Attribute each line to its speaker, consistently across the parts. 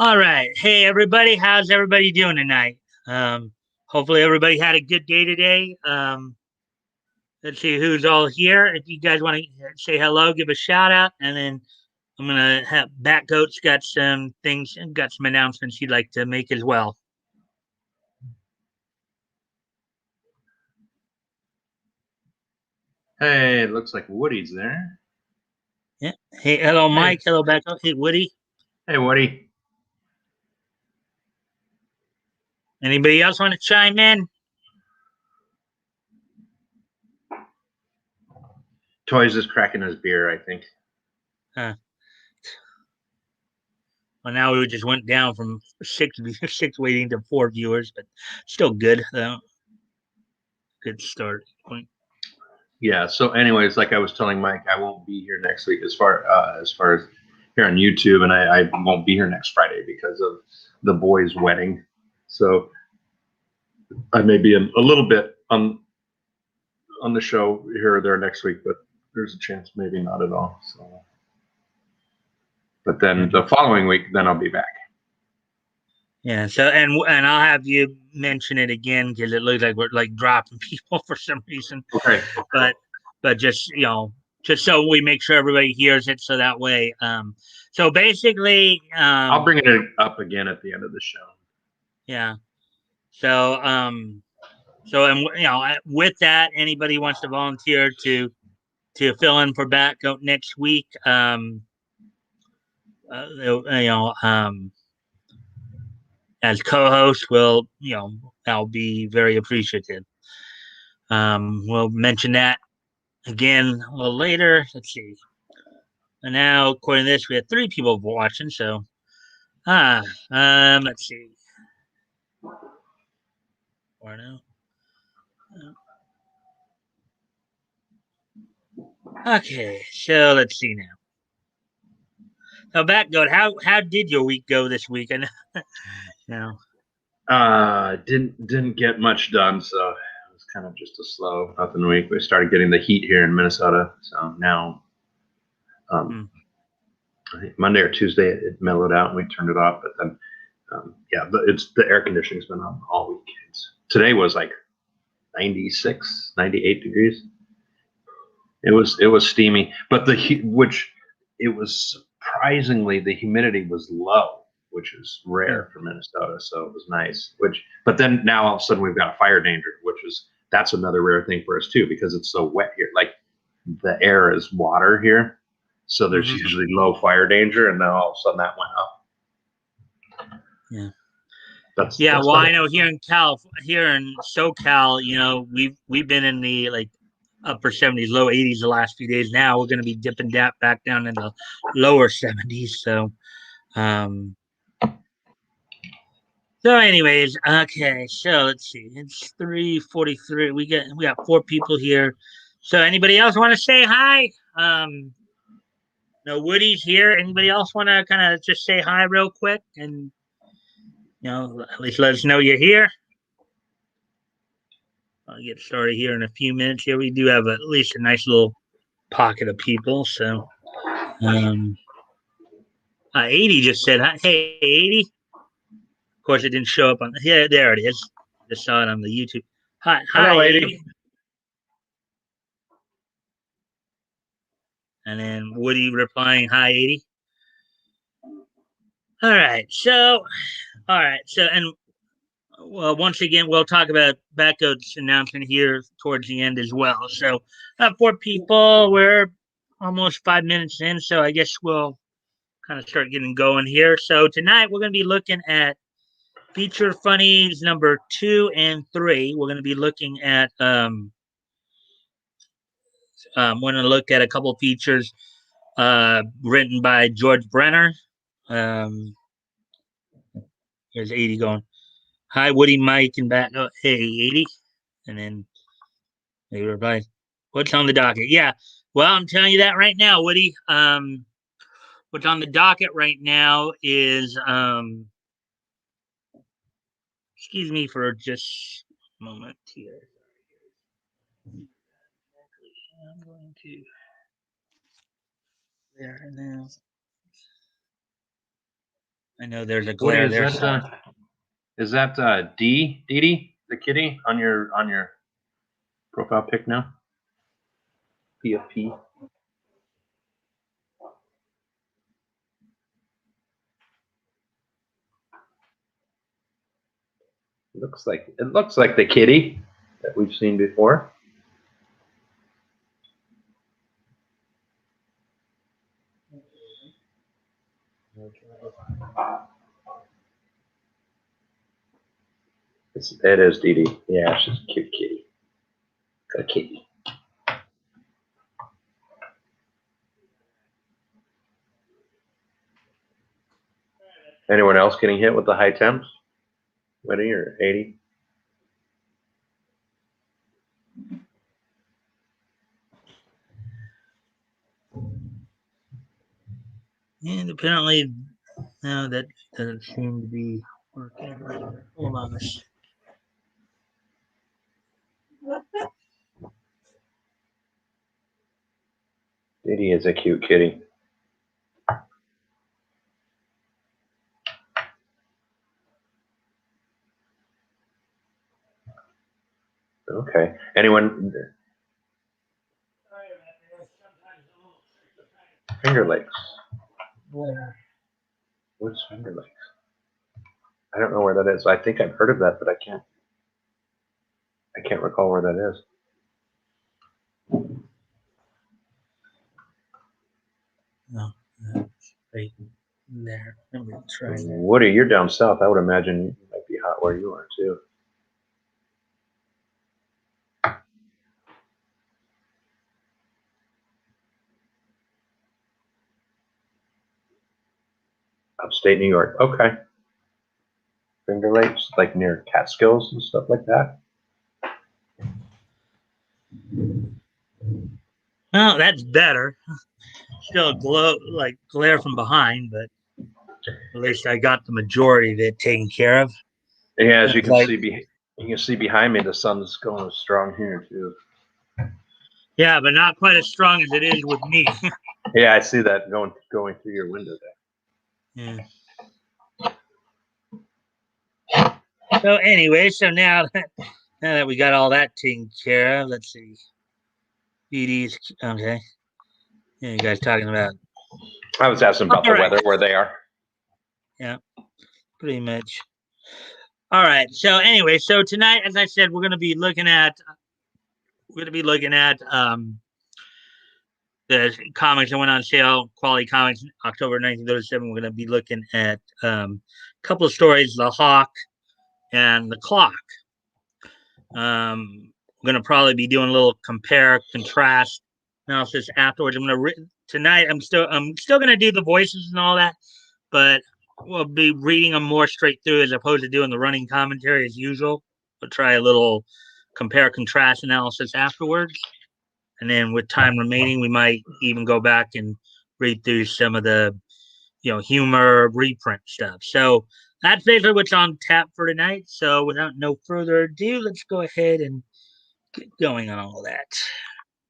Speaker 1: All right. Hey, everybody. How's everybody doing tonight? Um, Hopefully, everybody had a good day today. Let's see who's all here. If you guys want to say hello, give a shout out. And then I'm going to have Batgoat's got some things, got some announcements he'd like to make as well.
Speaker 2: Hey, it looks like Woody's there.
Speaker 1: Yeah. Hey, hello,
Speaker 2: Hey,
Speaker 1: Mike. Hello, Batgoat. Hey, Woody.
Speaker 2: hey, Woody.
Speaker 1: Anybody else want to chime in?
Speaker 2: Toys is cracking his beer, I think.
Speaker 1: Uh, well, now we just went down from six waiting to four viewers, but still good, though. Good start point.
Speaker 2: Yeah. So, anyways, like I was telling Mike, I won't be here next week as far as here on YouTube, and I won't be here next Friday because of the boys' wedding. So I may be a little bit on the show here or there next week, but there's a chance maybe not at all. So, but then the following week, then I'll be back.
Speaker 1: Yeah. So and I'll have you mention it again because it looks like we're like dropping people for some reason.
Speaker 2: Okay.
Speaker 1: But just just so we make sure everybody hears it, so that way. So basically,
Speaker 2: I'll bring it up again at the end of the show.
Speaker 1: yeah. So and with that, anybody wants to volunteer to fill in for Batgoat next week, as co-host, will I'll be very appreciative. We'll mention that again a little later. Let's see. And now, according to this, we have three people watching. So, let's see. Or no. Okay, so let's see now. So, Batgoat, how did your week go this week? And know,
Speaker 2: Didn't get much done, so it was kind of just a slow nothing week. We started getting the heat here in Minnesota, so now
Speaker 1: hmm.
Speaker 2: I think Monday or Tuesday it mellowed out and we turned it off. But then, yeah, it's the air conditioning's been on all week. Today was like 96, 98 degrees. It was steamy, but the heat, which it was surprisingly the humidity was low, which is
Speaker 1: Hmm.
Speaker 2: rare for Minnesota, so it was nice. But then now all of a sudden we've got a fire danger, that's another rare thing for us too because it's so wet here. Like the air is water here, so there's
Speaker 1: Mm-hmm.
Speaker 2: usually low fire danger, and now all of a sudden that went up.
Speaker 1: Yeah. Yeah,
Speaker 2: That's
Speaker 1: well,
Speaker 2: about
Speaker 1: I
Speaker 2: it.
Speaker 1: know here in SoCal, we've been in the like upper 70s, low 80s the last few days. Now we're going to be dipping that back down in the lower 70s. Um, so, anyways, okay. So let's see. It's 3:43. We got four people here. So, anybody else want to say hi? No, Woody's here. Anybody else want to kind of just say hi real quick and at least let us know you're here. I'll get started here in a few minutes. Here we do have at least a nice little pocket of people. So, um, 80 just said, "Hey, 80." Of course, it didn't show up on. Yeah, there it is. Just saw it on the YouTube. Hi,
Speaker 2: Hello, 80.
Speaker 1: 80. And then Woody replying, "Hi, 80." All right. So, all right. So, and well, once again, we'll talk about Batgoat's announcement here towards the end as well. So, four people. We're almost 5 minutes in, so I guess we'll kind of start getting going here. So tonight we're going to be looking at feature funnies number 2 and 3. We're going to be looking at we're going to look at a couple features written by George Brenner. Um, Here's 80 going. Hi, Woody, Mike, and Bat. Oh, hey, 80, and then they reply, "What's on the docket?" Yeah, well, I'm telling you that right now, Woody. What's on the docket right now is excuse me for just a moment here. I'm going to there now. I know there's a
Speaker 2: Woody,
Speaker 1: glare there. So.
Speaker 2: is that Dee Dee, the kitty on your profile pic now? PFP. It looks like the kitty that we've seen before. It is Dee Dee. Yeah, she's a cute kitty. A kitty. Anyone else getting hit with the high temps? 20 or 80?
Speaker 1: And apparently, no, that doesn't seem to be working. Hold on.
Speaker 2: Dee Dee is a cute kitty. Okay. Anyone? Finger Lakes. What's Finger Lakes? I don't know where that is. I think I've heard of that, but I can't recall where that is.
Speaker 1: No, right there. Let me try that.
Speaker 2: Woody, you're down south. I would imagine it might be hot where you are too. Upstate New York. Okay. Finger Lakes, like near Catskills and stuff like that.
Speaker 1: Well, that's better. Still glare from behind, but at least I got the majority of it taken care of.
Speaker 2: Yeah, as you can see behind me, the sun's going strong here too.
Speaker 1: Yeah, but not quite as strong as it is with me.
Speaker 2: Yeah, I see that going through your window
Speaker 1: Yeah. So anyway, now that we got all that taken care of, let's see. BD's okay. Yeah, you guys talking about?
Speaker 2: I was asking about the weather where they are.
Speaker 1: Yeah, pretty much. All right. So anyway, so tonight, as I said, we're going to be looking at the comics that went on sale, Quality Comics, October 1937. We're going to be looking at a couple of stories, The Hawk and The Clock. We're going to probably be doing a little compare, contrast analysis afterwards. Tonight. I'm still going to do the voices and all that, but we'll be reading them more straight through as opposed to doing the running commentary as usual. We'll try a little compare, contrast analysis afterwards. And then with time remaining, we might even go back and read through some of the, humor reprint stuff. So that's basically what's on tap for tonight. So without no further ado, let's go ahead and get going on all that.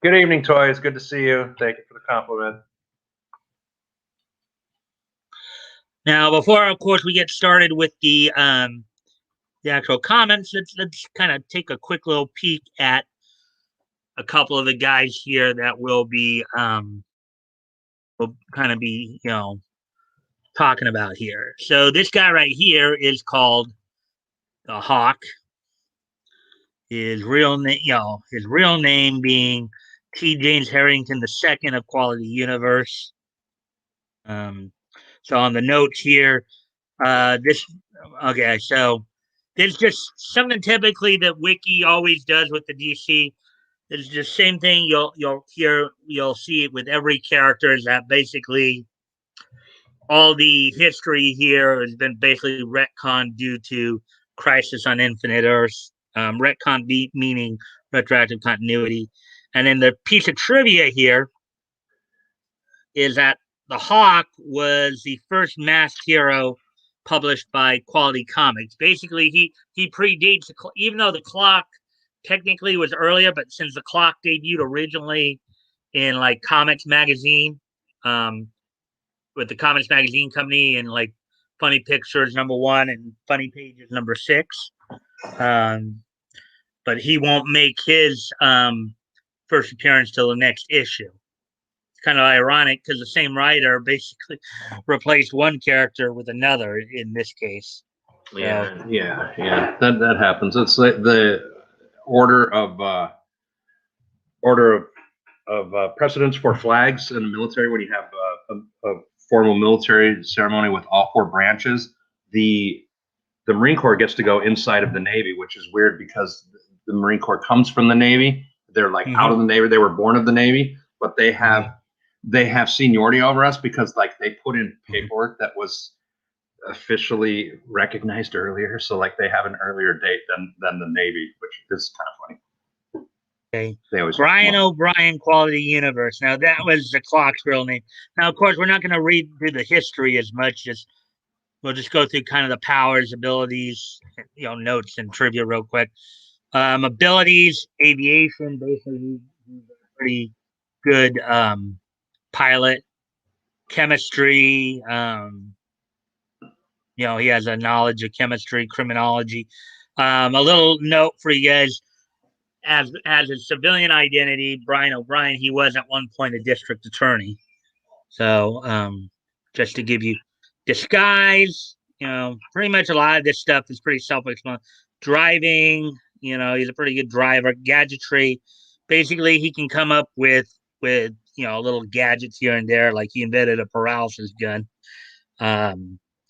Speaker 2: Good evening, Toys. Good to see you. Thank you for the compliment.
Speaker 1: Now, before, of course, we get started with the actual comments, let's kind of take a quick little peek at a couple of the guys here that will kind of be talking about here. So this guy right here is called the Hawk. His real name being T. James Harrington II of Quality Universe. So on the notes here, so there's just something typically that Wiki always does with the DC. It's the same thing you'll see it with every character, is that basically all the history here has been basically retconned due to Crisis on Infinite Earths. Retcon meaning retroactive continuity. And then the piece of trivia here is that the Hawk was the first masked hero published by Quality Comics. Basically, he predates, even though the Clock technically was earlier, but since the Clock debuted originally in like Comics Magazine, with the Comics Magazine Company in like Funny Pictures #1 and Funny Pages #6. But he won't make his first appearance till the next issue. It's kind of ironic because the same writer basically replaced one character with another in this case.
Speaker 2: Yeah, yeah. That happens. It's like the order of precedence for flags in the military. When you have a formal military ceremony with all four branches, the Marine Corps gets to go inside of the Navy, which is weird because the Marine Corps comes from the Navy. They're like out of the Navy. They were born of the Navy, but they have seniority over us because like they put in paperwork that was officially recognized earlier. So like they have an earlier date than the Navy, which is kind of funny.
Speaker 1: Okay. Brian O'Brien Quality Universe. Now that was the Clock's real name. Now, of course, we're not going to read through the history as much as we'll just go through kind of the powers, abilities, notes and trivia real quick. Abilities, aviation, basically he's a pretty good pilot. Chemistry, he has a knowledge of chemistry, criminology. A little note for you guys. As a civilian identity, Brian O'Brien, he was at one point a district attorney. So just to give you disguise, pretty much a lot of this stuff is pretty self-explanatory. Driving, he's a pretty good driver. Gadgetry, basically he can come up with little gadgets here and there, like he invented a paralysis gun.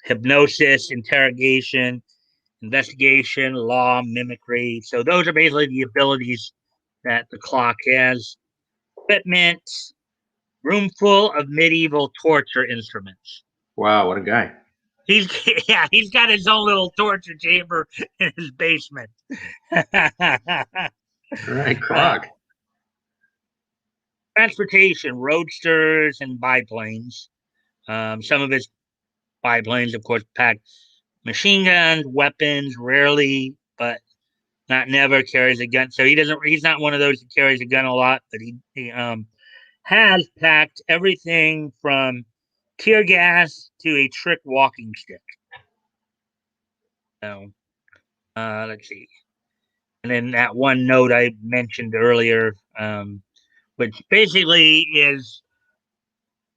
Speaker 1: Hypnosis, interrogation, investigation, law, mimicry. So those are basically the abilities that the Clock has. Equipment, room full of medieval torture instruments.
Speaker 2: Wow, what a guy.
Speaker 1: He's got his own little torture chamber in his basement.
Speaker 2: Right, Clock.
Speaker 1: Transportation, roadsters and biplanes. Some of his biplanes, of course, pack machine guns, weapons, rarely, but not never carries a gun. So he's not one of those who carries a gun a lot, but he has packed everything from tear gas to a trick walking stick. So let's see. And then that one note I mentioned earlier, which basically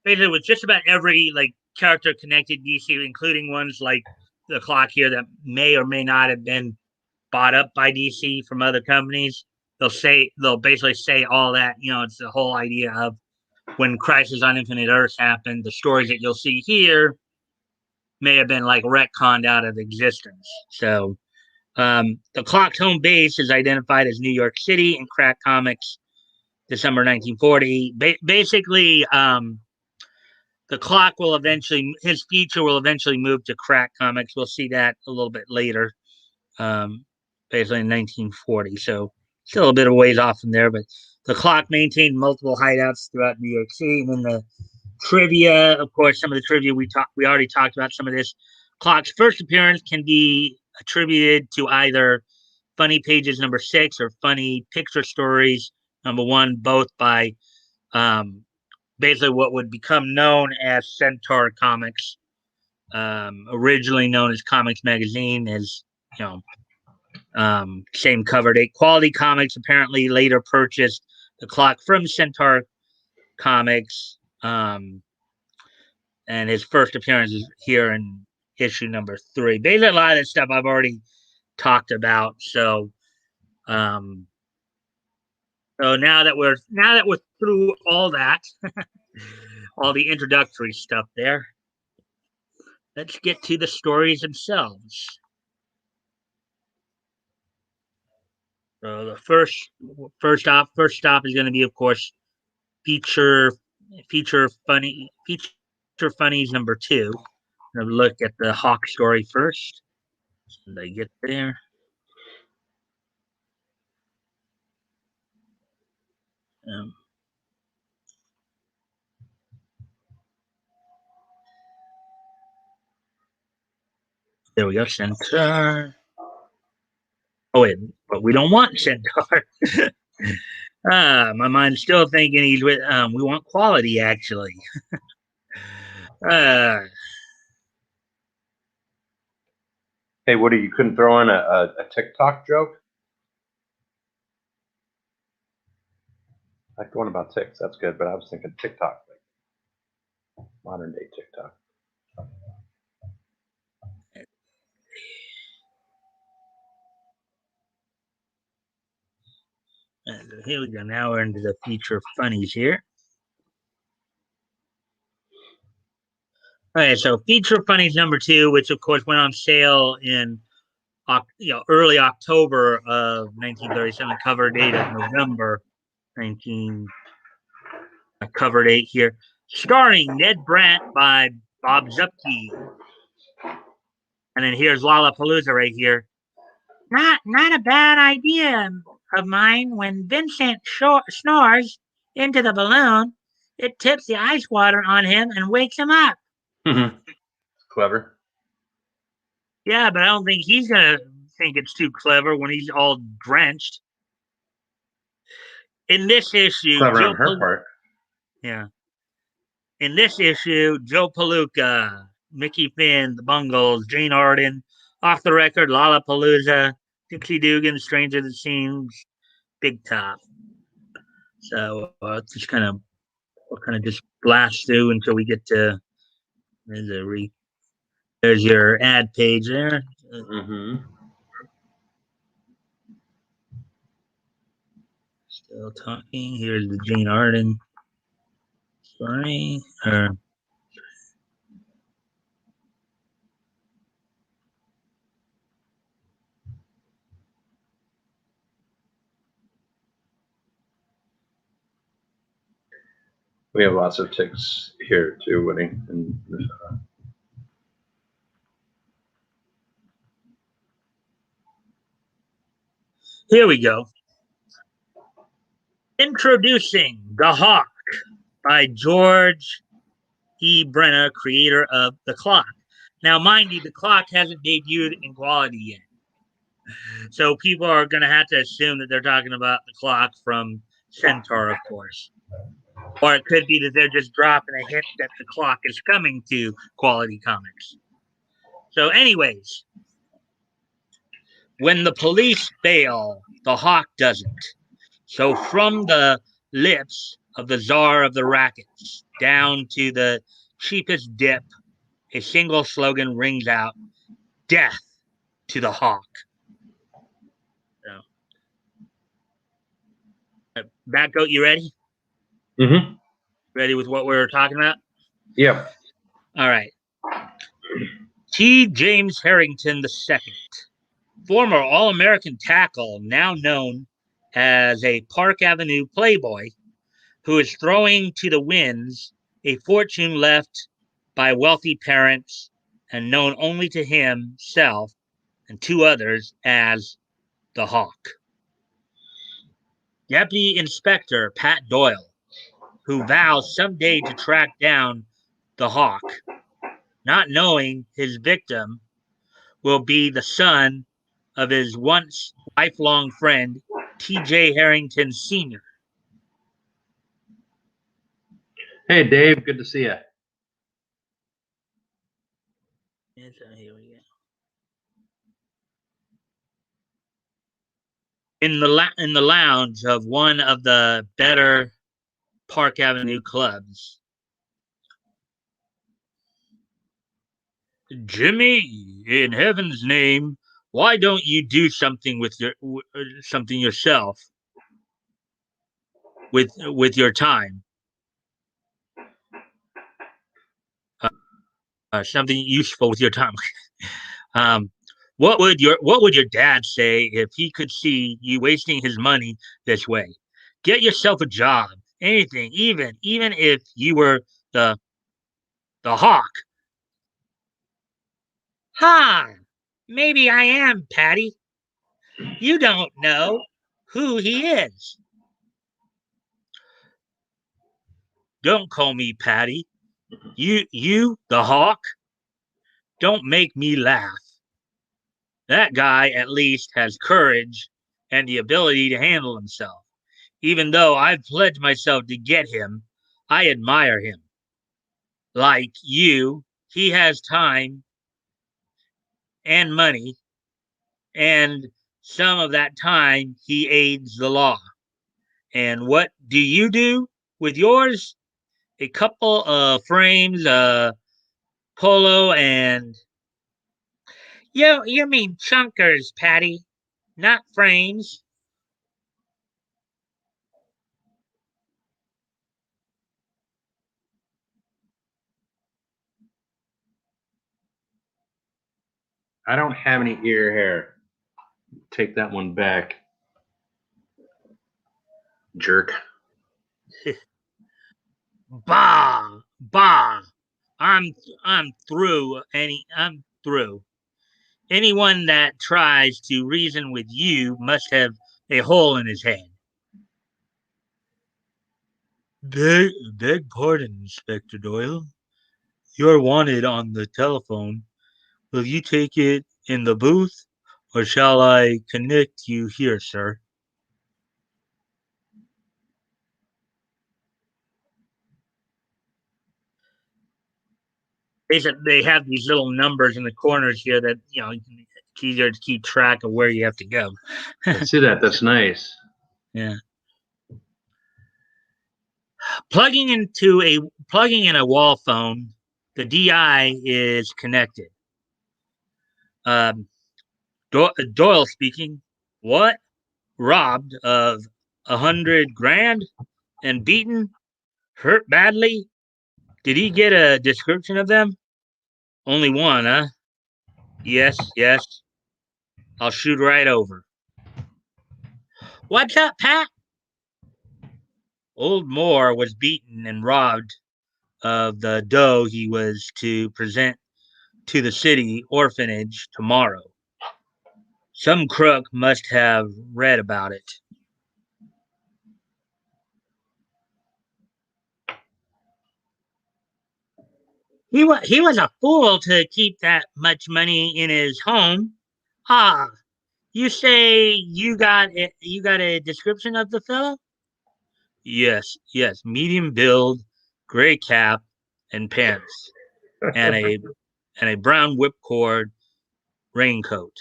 Speaker 1: with just about every character connected DC, including ones like the Clock here that may or may not have been bought up by DC from other companies. They'll basically say all that. It's the whole idea of when Crisis on Infinite Earths happened, the stories that you'll see here may have been retconned out of existence. So the Clock's home base is identified as New York City in Crack Comics, December 1940. Basically, the Clock his feature will eventually move to Crack Comics. We'll see that a little bit later, basically in 1940. So still a bit of ways off from there, but the Clock maintained multiple hideouts throughout New York City. And then the trivia, of course, some of the trivia we already talked about some of this. Clock's first appearance can be attributed to either Funny Pages #6 or Funny Picture Stories #1, both by basically what would become known as Centaur Comics, originally known as Comics Magazine, same cover date. Quality Comics apparently later purchased the Clock from Centaur Comics, and his first appearance is here in issue #3. Basically, a lot of that stuff I've already talked about. So now that we're through all that, all the introductory stuff there, let's get to the stories themselves. So the first stop is going to be, of course, feature funnies #2. I'm going to look at the Hawk story first. So they get there. There we go, Centaur. Oh wait, but we don't want Centaur. My mind's still thinking he's with. We want Quality actually.
Speaker 2: Hey, Woody, you couldn't throw in a TikTok joke? Like going about ticks, that's good, but I was thinking TikTok, like modern day TikTok.
Speaker 1: Here we go. Now we're into the feature funnies here. Okay, so feature funnies number 2, which of course went on sale in early October of 1937. Cover date of November 19. Cover date here, starring Ned Brandt by Bob Zupke, and then here's Lollapalooza right here. Not a bad idea of mine. When Vincent snores into the balloon, it tips the ice water on him and wakes him up.
Speaker 2: Clever.
Speaker 1: Yeah, but I don't think he's gonna think it's too clever when he's all drenched. In this issue,
Speaker 2: Clever on her part.
Speaker 1: Yeah. In this issue, Joe Palooka, Mickey Finn, the Bungles, Jane Arden, Off the Record, Lollapalooza, Dixie Dugan, Stranger Than Seems, Big Top. So just we'll kind of just blast through until we get to there's your ad page there.
Speaker 2: Mm-hmm.
Speaker 1: Still talking. Here's the Jane Arden story.
Speaker 2: We have lots of ticks here too, Woody. And
Speaker 1: Here we go. Introducing The Hawk by George E. Brenner, creator of The Clock. Now, mind you, The Clock hasn't debuted in quality yet. So people are going to have to assume that they're talking about The Clock from Centaur, of course. Or it could be that they're just dropping a hint that The Clock is coming to quality comics. So, anyways, when the police fail, the Hawk doesn't. So, from the lips of the czar of the rackets down to the cheapest dip, a single slogan rings out: death to the Hawk. So, Batgoat, you ready?
Speaker 2: Mm-hmm.
Speaker 1: Ready with what we were talking about?
Speaker 2: Yep.
Speaker 1: All right. T. James Harrington II, former All-American tackle, now known as a Park Avenue playboy, who is throwing to the winds a fortune left by wealthy parents and known only to himself and 2 others as the Hawk. Deputy Inspector Pat Doyle, who vows someday to track down the Hawk, not knowing his victim will be the son of his once lifelong friend, T.J. Harrington Sr.
Speaker 2: Hey, Dave. Good to see you.
Speaker 1: Here we go. In the lounge of one of the better Park Avenue clubs, Jimmy, in heaven's name, why don't you do something with something yourself with your time? Something useful with your time. What would your dad say if he could see you wasting his money this way? Get yourself a job, anything, even if you were the Hawk. Ha! Maybe I am, Patty. You don't know who he is. Don't call me Patty. You, the Hawk. Don't make me laugh. That guy at least has courage and the ability to handle himself. Even though I've pledged myself to get him, I admire him. Like you, he has time and money, and some of that time he aids the law. And what do you do with yours? A couple of frames, polo, and you mean chunkers, Patty, not frames.
Speaker 2: I don't have any ear hair. Take that one back, jerk.
Speaker 1: Bah, bah. I'm through. I'm through. Anyone that tries to reason with you must have a hole in his head. Beg pardon, Inspector Doyle. You're wanted on the telephone. Will you take it in the booth, or shall I connect you here, sir? They have these little numbers in the corners here that it's easier to keep track of where you have to go.
Speaker 2: I see that. That's nice.
Speaker 1: Yeah. Plugging in a wall phone, the DI is connected. Um, Doyle speaking. What? Robbed of 100 grand and beaten, hurt badly. Did he get a description of them? Only one, huh? Yes, yes. I'll shoot right over. What's up, Pat? Old Moore was beaten and robbed of the dough he was to present to the city orphanage tomorrow. Some crook must have read about it. He was a fool to keep that much money in his home. Ah, you say you got a description of the fellow? Yes, yes, medium build, gray cap and pants, and a brown whipcord raincoat.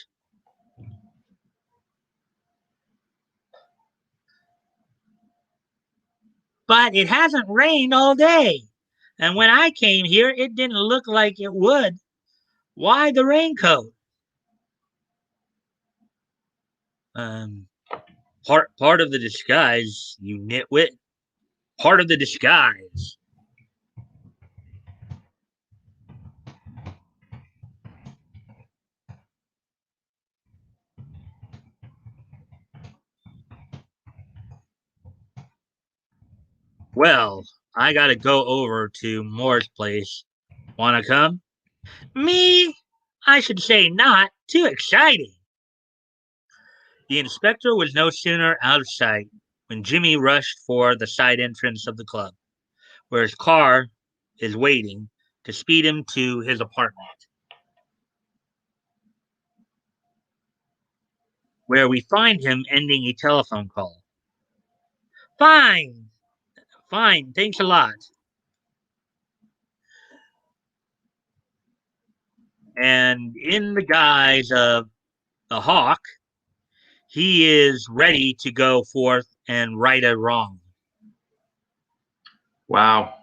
Speaker 1: But it hasn't rained all day, and when I came here, it didn't look like it would. Why the raincoat? Um, part of the disguise, you nitwit. Part of the disguise. Well, I gotta go over to Moore's place. Wanna come? Me? I should say not. Too exciting. The inspector was no sooner out of sight when Jimmy rushed for the side entrance of the club, where his car is waiting to speed him to his apartment, where we find him ending a telephone call. Fine, fine, thanks a lot. And in the guise of the hawk, he is ready to go forth and right a wrong.
Speaker 2: Wow.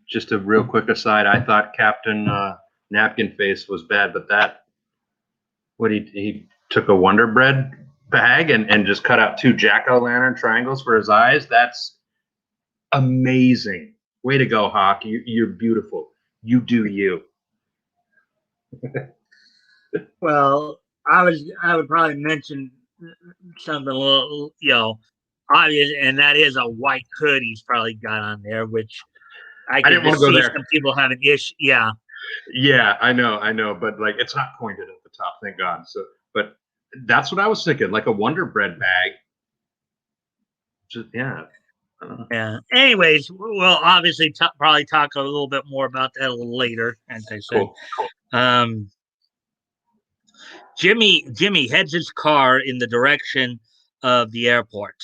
Speaker 2: Just a real quick aside. I thought Captain Napkin Face was bad, but he took a Wonder Bread bag and just cut out two jack-o'-lantern triangles for his eyes. That's amazing. Way to go, Hawk. You're beautiful. You do you.
Speaker 1: Well, I would probably mention something a little, obvious, and that is a white hood he's probably got on there, which I
Speaker 2: I
Speaker 1: could
Speaker 2: didn't want
Speaker 1: just
Speaker 2: to go
Speaker 1: see
Speaker 2: there.
Speaker 1: some people having issue. Yeah,
Speaker 2: Yeah, I know, but like it's not pointed at the top, thank God. So, but that's what I was thinking, like a Wonder Bread bag. Just yeah.
Speaker 1: yeah. Anyways, we'll obviously probably talk a little bit more about that a little later, as I said.
Speaker 2: Cool.
Speaker 1: Um, Jimmy heads his car in the direction of the airport.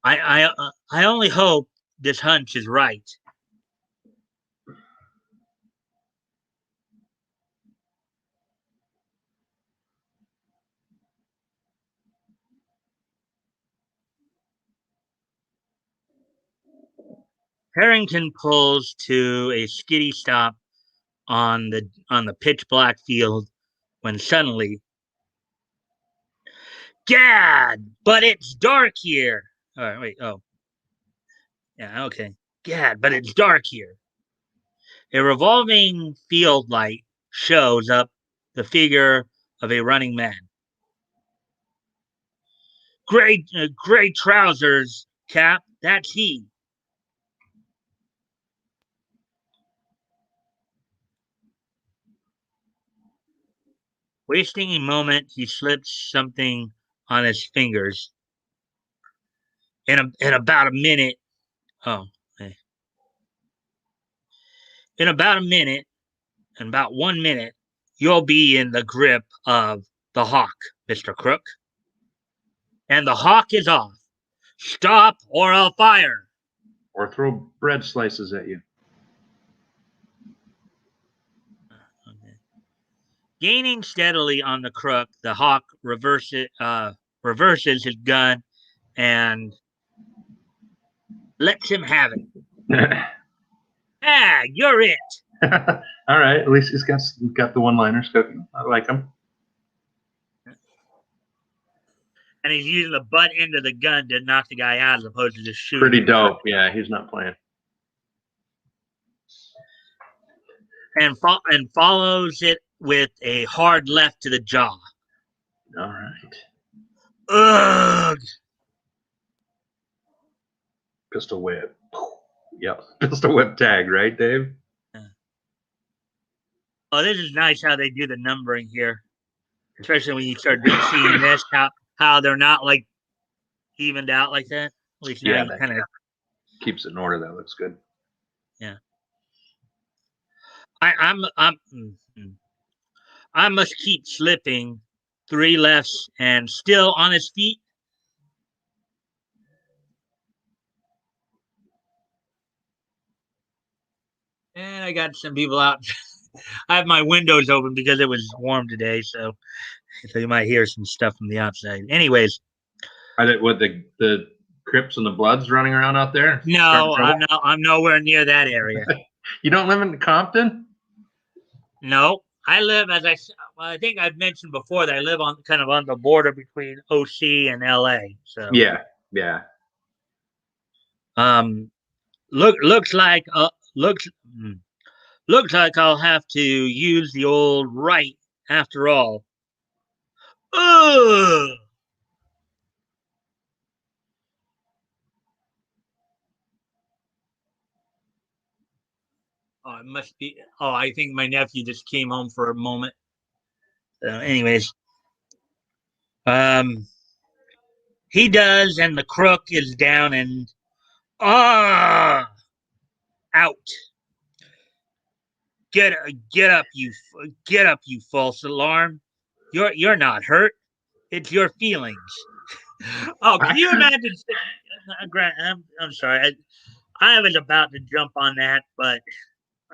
Speaker 1: I only hope this hunch is right. Harrington pulls to a skiddy stop on the pitch black field when suddenly, Gad, but it's dark here. All right, wait. Oh, yeah, okay. Gad, but it's dark here. A revolving field light shows up the figure of a running man. Gray trousers, Cap. That's he. Wasting a moment, he slips something on his fingers. In about a minute, oh, okay. In about a minute, in about 1 minute, you'll be in the grip of the hawk, Mr. Crook. And the hawk is off. Stop or I'll fire.
Speaker 2: Or throw bread slices at you.
Speaker 1: Okay. Gaining steadily on the crook, the hawk reverses his gun and lets him have it. Ah, you're it.
Speaker 2: All right. At least he's got the one-liners cooking. I like him.
Speaker 1: And he's using the butt end of the gun to knock the guy out as opposed to just shooting.
Speaker 2: Pretty dope. Yeah, he's not playing.
Speaker 1: And follows it with a hard left to the jaw.
Speaker 2: All right.
Speaker 1: Ugh.
Speaker 2: Pistol whip. Yep. Pistol whip tag, right, Dave?
Speaker 1: Yeah. Oh, this is nice how they do the numbering here. Especially when you start seeing this, how they're not like evened out like that. At least now you kind of
Speaker 2: keeps it in order. That looks good.
Speaker 1: Yeah. I must keep slipping 3 lefts and still on his feet. And I got some people out. I have my windows open because it was warm today, so you might hear some stuff from the outside. Anyways,
Speaker 2: are they what the Crips and the Bloods running around out there?
Speaker 1: No, I'm nowhere near that area.
Speaker 2: You don't live in Compton?
Speaker 1: No, I live I think I've mentioned before that I live on kind of on the border between OC and LA. So
Speaker 2: yeah.
Speaker 1: Looks like I'll have to use the old right after all. Ugh! Oh, it must be. Oh, I think my nephew just came home for a moment. Anyways, he does, and the crook is down and out. Get up, you false alarm. You're not hurt. It's your feelings. Oh, can you imagine? Grant, I'm sorry. I was about to jump on that, but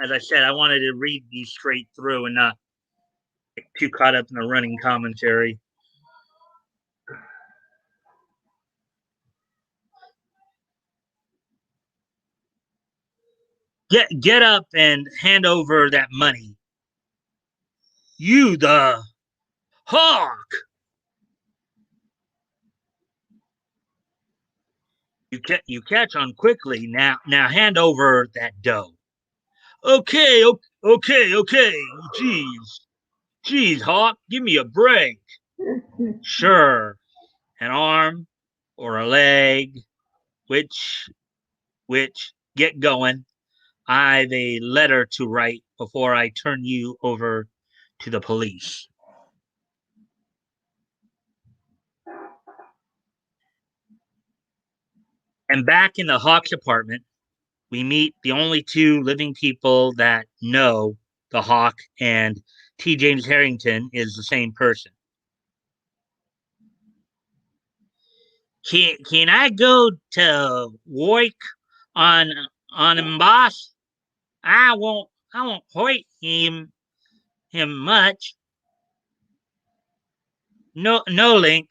Speaker 1: as I said, I wanted to read these straight through and not get too caught up in the running commentary. Get up and hand over that money. You the hawk. You catch on quickly. Now hand over that dough. Okay. Jeez, Hawk, give me a break. Sure, an arm or a leg, which get going. I've a letter to write before I turn you over to the police. And back in the Hawk's apartment, we meet the only 2 living people that know the Hawk and T. James Harrington is the same person. Can I go to work on him, boss? I won't hurt him much. No, Link.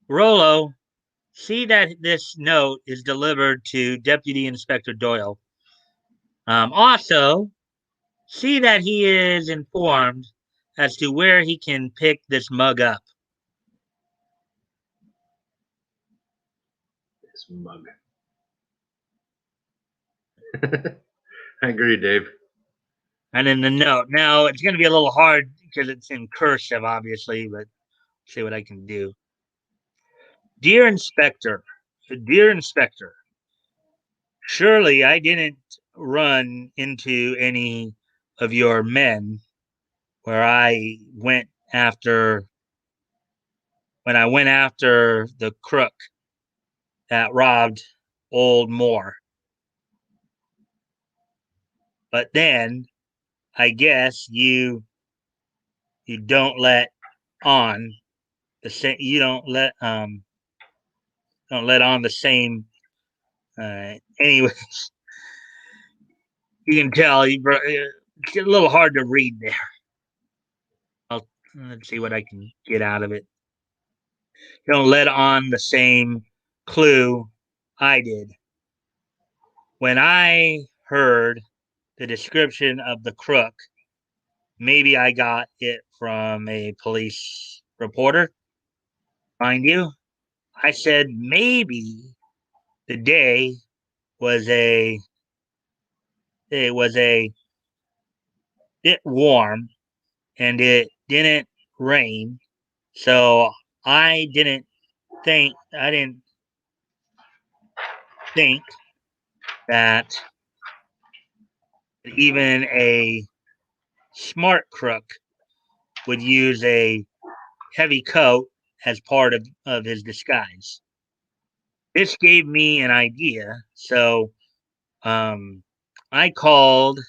Speaker 1: Rolo, See that this note is delivered to Deputy Inspector Doyle. Also, see that he is informed as to where he can pick this mug up.
Speaker 2: This mug. I agree, Dave.
Speaker 1: And in the note, now it's going to be a little hard because it's in cursive, obviously, but see what I can do. Dear Inspector, surely I didn't run into any of your men where when I went after the crook that robbed Old Moore. But then I guess you don't let on the same don't let on the same anyways. You can tell it's a little hard to read there. Let's see what I can get out of it. You don't let on the same clue I did. When I heard the description of the crook, maybe I got it from a police reporter. Mind you, I said maybe the day was a it was a bit warm and it didn't rain, so I didn't think that even a smart crook would use a heavy coat as part of his disguise. This gave me an idea, so um, I called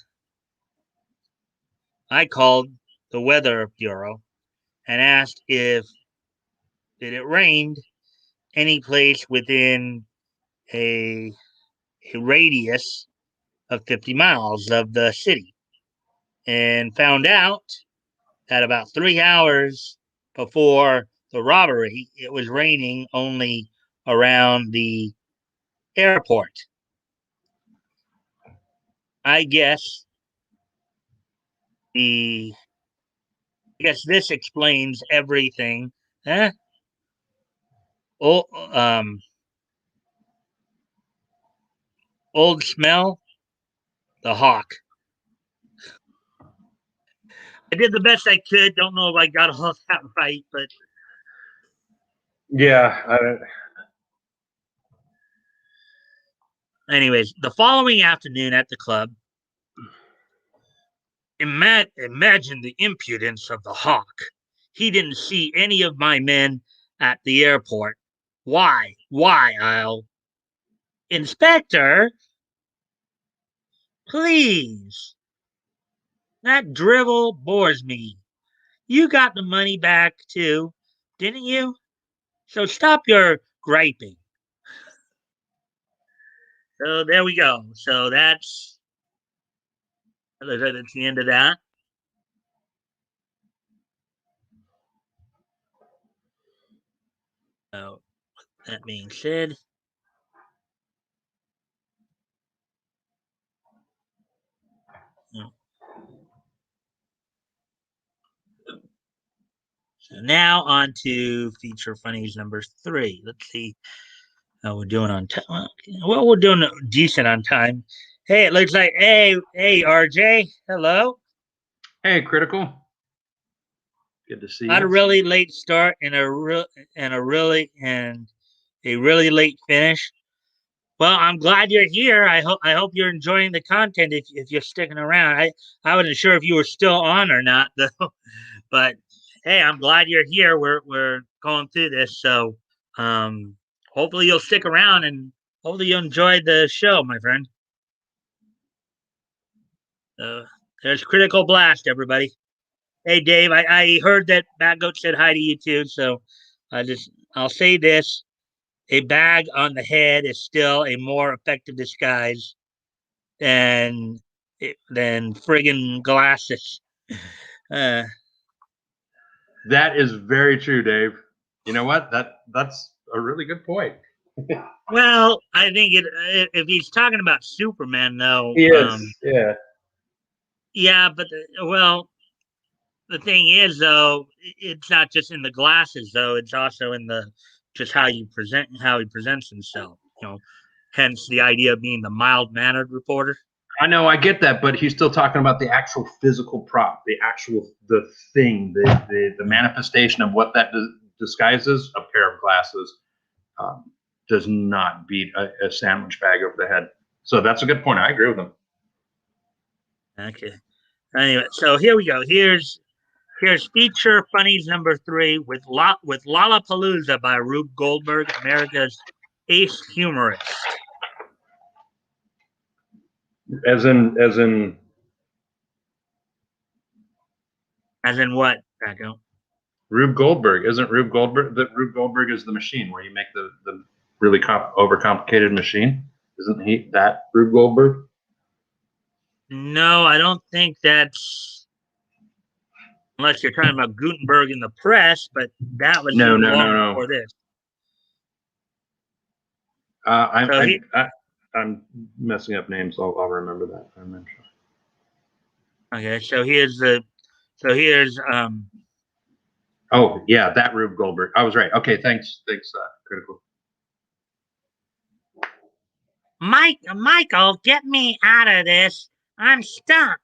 Speaker 1: I called the weather bureau and asked if it rained any place within a, a radius of 50 miles of the city, and found out that about 3 hours before the robbery, it was raining only around the airport. I guess the I guess this explains everything. Huh? Oh, old smell, the hawk. I did the best I could. Don't know if I got all that right, but
Speaker 2: Yeah.
Speaker 1: anyways, the following afternoon at the club, imagine the impudence of the hawk. He didn't see any of my men at the airport. Why? I'll. Inspector, please. That drivel bores me. You got the money back too, didn't you? So stop your griping. So there we go. So that's the end of that. So that being said, so now on to feature funnies number 3. Let's see how we're doing on time. Well, we're doing decent on time. Hey, it looks like RJ, hello.
Speaker 2: Hey, Critical. Good to see
Speaker 1: I had a
Speaker 2: you.
Speaker 1: really late start and a really late finish. Well, I'm glad you're here. I hope you're enjoying the content if you're sticking around. I wasn't sure if you were still on or not though. But hey, I'm glad you're here. We're going through this, so um, hopefully you'll stick around and hopefully you'll enjoy the show, my friend. Uh, there's Critical Blast, everybody. Hey, Dave, I heard that Batgoat said hi to you too, so I'll say this: a bag on the head is still a more effective disguise than friggin' glasses. Uh,
Speaker 2: That is very true, Dave. You know what? That's a really good point.
Speaker 1: Well, I think if he's talking about Superman, though,
Speaker 2: He is. Yeah.
Speaker 1: yeah, but the thing is, though, it's not just in the glasses, though. It's also in the just how he presents himself. Hence the idea of being the mild mannered reporter.
Speaker 2: I know, I get that, but he's still talking about the actual physical prop, the thing, the manifestation of what that disguises. A pair of glasses um, does not beat a sandwich bag over the head. So that's a good point. I agree with him.
Speaker 1: Okay. Anyway, so here we go. Here's feature funnies number 3 with Lollapalooza by Rube Goldberg, America's ace humorist.
Speaker 2: As in
Speaker 1: As in what, Paco?
Speaker 2: Rube Goldberg. Isn't Rube Goldberg that Rube Goldberg is the machine where you make the really overcomplicated machine? Isn't he that Rube Goldberg?
Speaker 1: No, I don't think that's unless you're talking about Gutenberg in the press, but that was
Speaker 2: No, no, no,
Speaker 1: long
Speaker 2: no.
Speaker 1: before this. So
Speaker 2: I'm messing up names. I'll remember that eventually.
Speaker 1: okay, so here's
Speaker 2: Oh yeah, that Rube Goldberg. I was right. Okay, thanks, Critical.
Speaker 1: Michael, get me out of this. I'm stuck.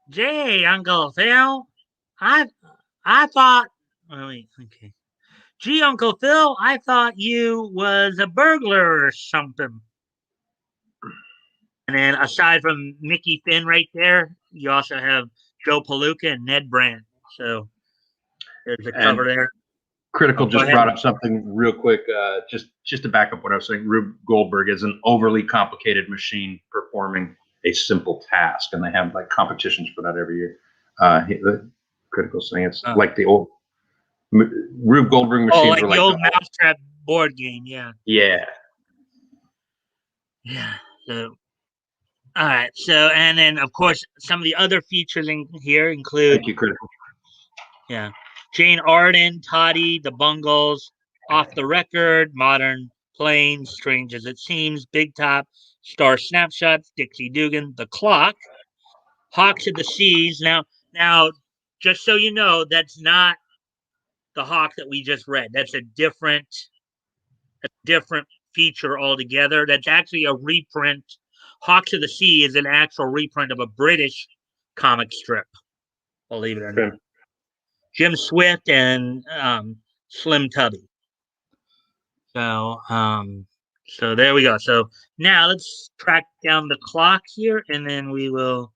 Speaker 1: Gee, Uncle Phil, I I thought. Oh, wait, okay. Gee, Uncle Phil, I thought you was a burglar or something. And then aside from Mickey Finn right there, you also have Joe Palooka and Ned Brandt. So there's a cover
Speaker 2: And
Speaker 1: there.
Speaker 2: Critical
Speaker 1: Oh, go
Speaker 2: just
Speaker 1: ahead.
Speaker 2: brought up something real quick. Just to back up what I was saying, Rube Goldberg is an overly complicated machine performing a simple task, and they have like competitions for that every year. The Critical saying it's like the old Rube Goldberg
Speaker 1: Oh,
Speaker 2: machines
Speaker 1: like
Speaker 2: were
Speaker 1: the
Speaker 2: like the
Speaker 1: old
Speaker 2: old,
Speaker 1: Mousetrap board game. Yeah.
Speaker 2: yeah.
Speaker 1: Yeah. So, all right. So, and then, of course, some of the other features in here include,
Speaker 2: Thank you, Critical.
Speaker 1: yeah, Jane Arden, Toddy, The Bungles, Off the Record, Modern Planes, Strange as It Seems, Big Top, Star Snapshots, Dixie Dugan, The Clock, Hawks of the Seas. Now, just so you know, that's not the Hawk that we just read. That's a different feature altogether. That's actually a reprint. Hawks of the Sea is an actual reprint of a British comic strip. Believe it or not.
Speaker 2: Okay.
Speaker 1: Jim Swift and Slim Tubby. So so there we go. So now let's track down the clock here, and then we will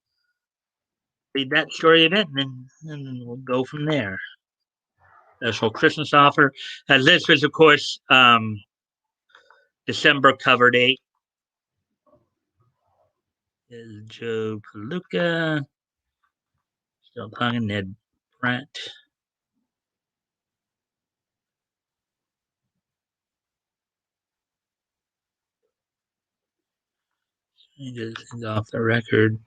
Speaker 1: read that story event, and then we'll go from there. Special Christmas offer. As this was, of course, December cover date. Is Joe Palooka still talking? Ned Brandt. He just off the record.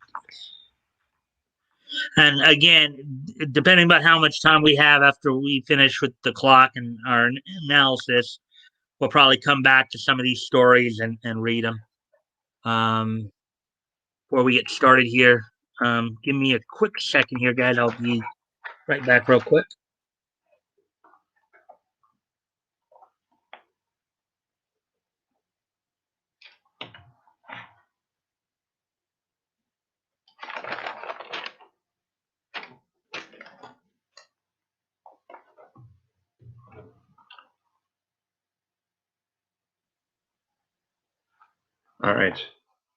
Speaker 1: And again, depending on how much time we have after we finish with the clock and our analysis, we'll probably come back to some of these stories and read them. Before we get started here, give me a quick second here, guys. I'll be right back real quick.
Speaker 2: All right.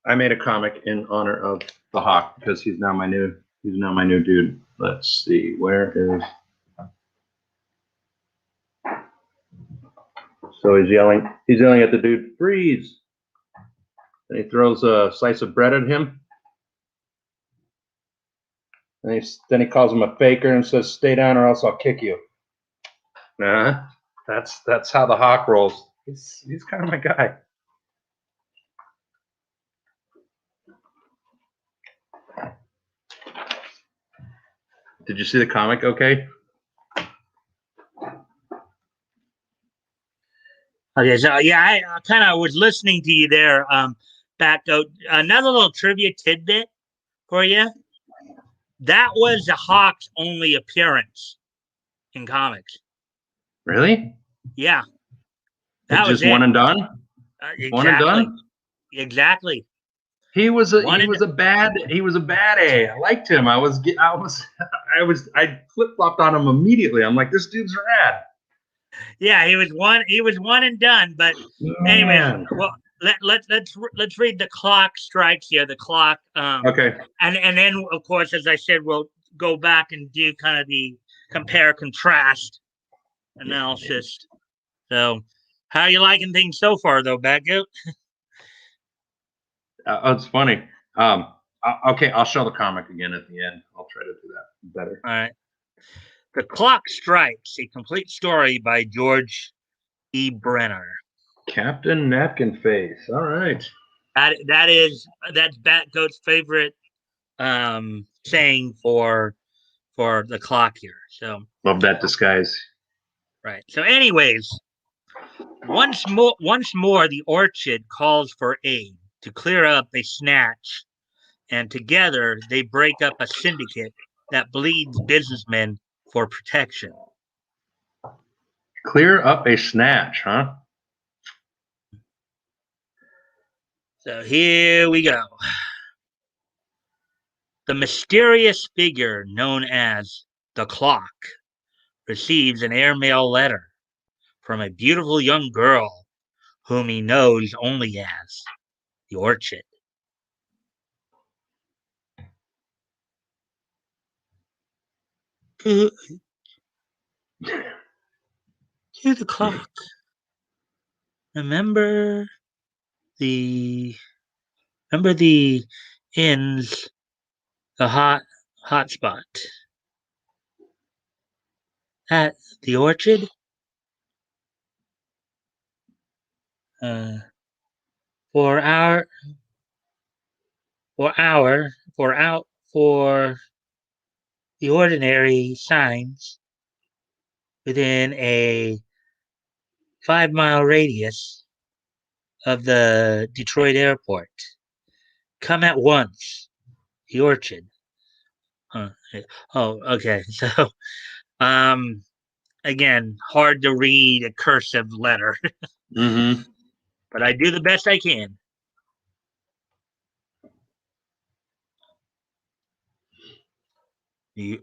Speaker 2: I made a comic in honor of the Hawk because he's now my new dude. Let's see, where is so he's yelling at the dude, freeze. And he throws a slice of bread at him. And then he calls him a faker and says, stay down or else I'll kick you. Nah, that's how the Hawk rolls. He's kind of my guy. Did you see the comic? Okay.
Speaker 1: Okay, so yeah, I kind of was listening to you there, Batgoat. Another little trivia tidbit for you. That was the Hawk's only appearance in comics.
Speaker 2: Really?
Speaker 1: Yeah,
Speaker 2: It
Speaker 1: that was
Speaker 2: just
Speaker 1: it.
Speaker 2: one and done. One and
Speaker 1: Exactly.
Speaker 2: done.
Speaker 1: Exactly.
Speaker 2: He was a
Speaker 1: One and
Speaker 2: bad A. I liked him. I flip flopped on him immediately. I'm like, this dude's rad.
Speaker 1: yeah, he was one and done. But anyways,
Speaker 2: Man.
Speaker 1: well, let's read the clock strikes here. The clock,
Speaker 2: Okay.
Speaker 1: and then of course, as I said, we'll go back and do kind of the compare contrast analysis. So, how are you liking things so far, though, Batgoat?
Speaker 2: It's funny. Okay, I'll show the comic again at the end. I'll try to do that better.
Speaker 1: All right. The Clock Strikes, a complete story by George E. Brenner.
Speaker 2: Captain Napkin Face. All right.
Speaker 1: That's Batgoat's favorite saying for the clock here. So
Speaker 2: Love that disguise.
Speaker 1: right. So, anyways, once more, the Orchid calls for aid to clear up a snatch, and together they break up a syndicate that bleeds businessmen for protection.
Speaker 2: Clear up a snatch, huh?
Speaker 1: So here we go. The mysterious figure known as the Clock receives an airmail letter from a beautiful young girl whom he knows only as the Orchid. To the clock. Remember the inns, the hot spot at the Orchid. Uh, for our for out for the ordinary signs within a 5-mile radius of the Detroit airport. Come at once. The Orchid. Huh. Oh, okay. So, um, again, hard to read a cursive letter,
Speaker 2: Mm-hmm.
Speaker 1: but I do the best I can. The,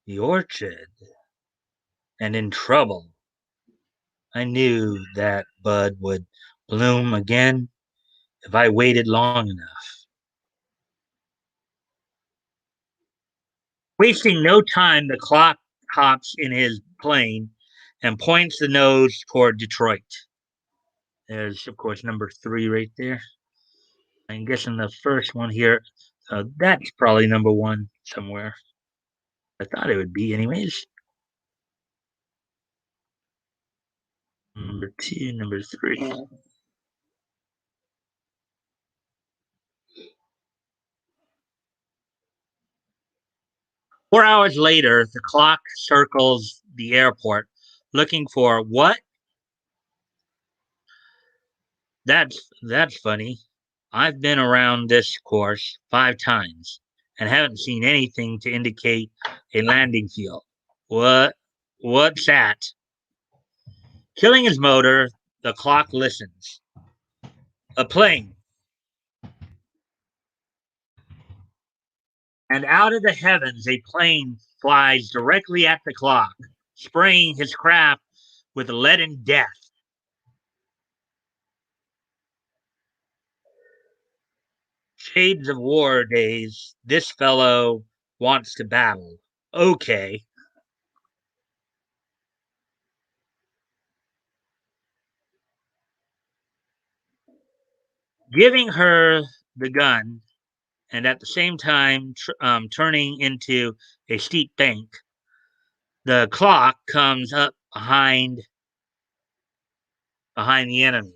Speaker 1: the Orchid. And in trouble. I knew that bud would bloom again if I waited long enough. Wasting no time, the clock hops in his plane and points the nose toward Detroit. There's, of course, number 3 right there. I'm guessing the first one here, that's probably number 1 somewhere. I thought it would be, anyways. Number 2, number 3. 4 hours later, the clock circles the airport looking for what? That's funny. I've been around this course 5 times and haven't seen anything to indicate a landing field. What's that? Killing his motor, the clock listens. A plane. And out of the heavens, a plane flies directly at the clock, spraying his craft with leaden death. Shades of war days. This fellow wants to battle. Okay. Giving her the gun and at the same time turning into a steep bank, the clock comes up behind the enemy.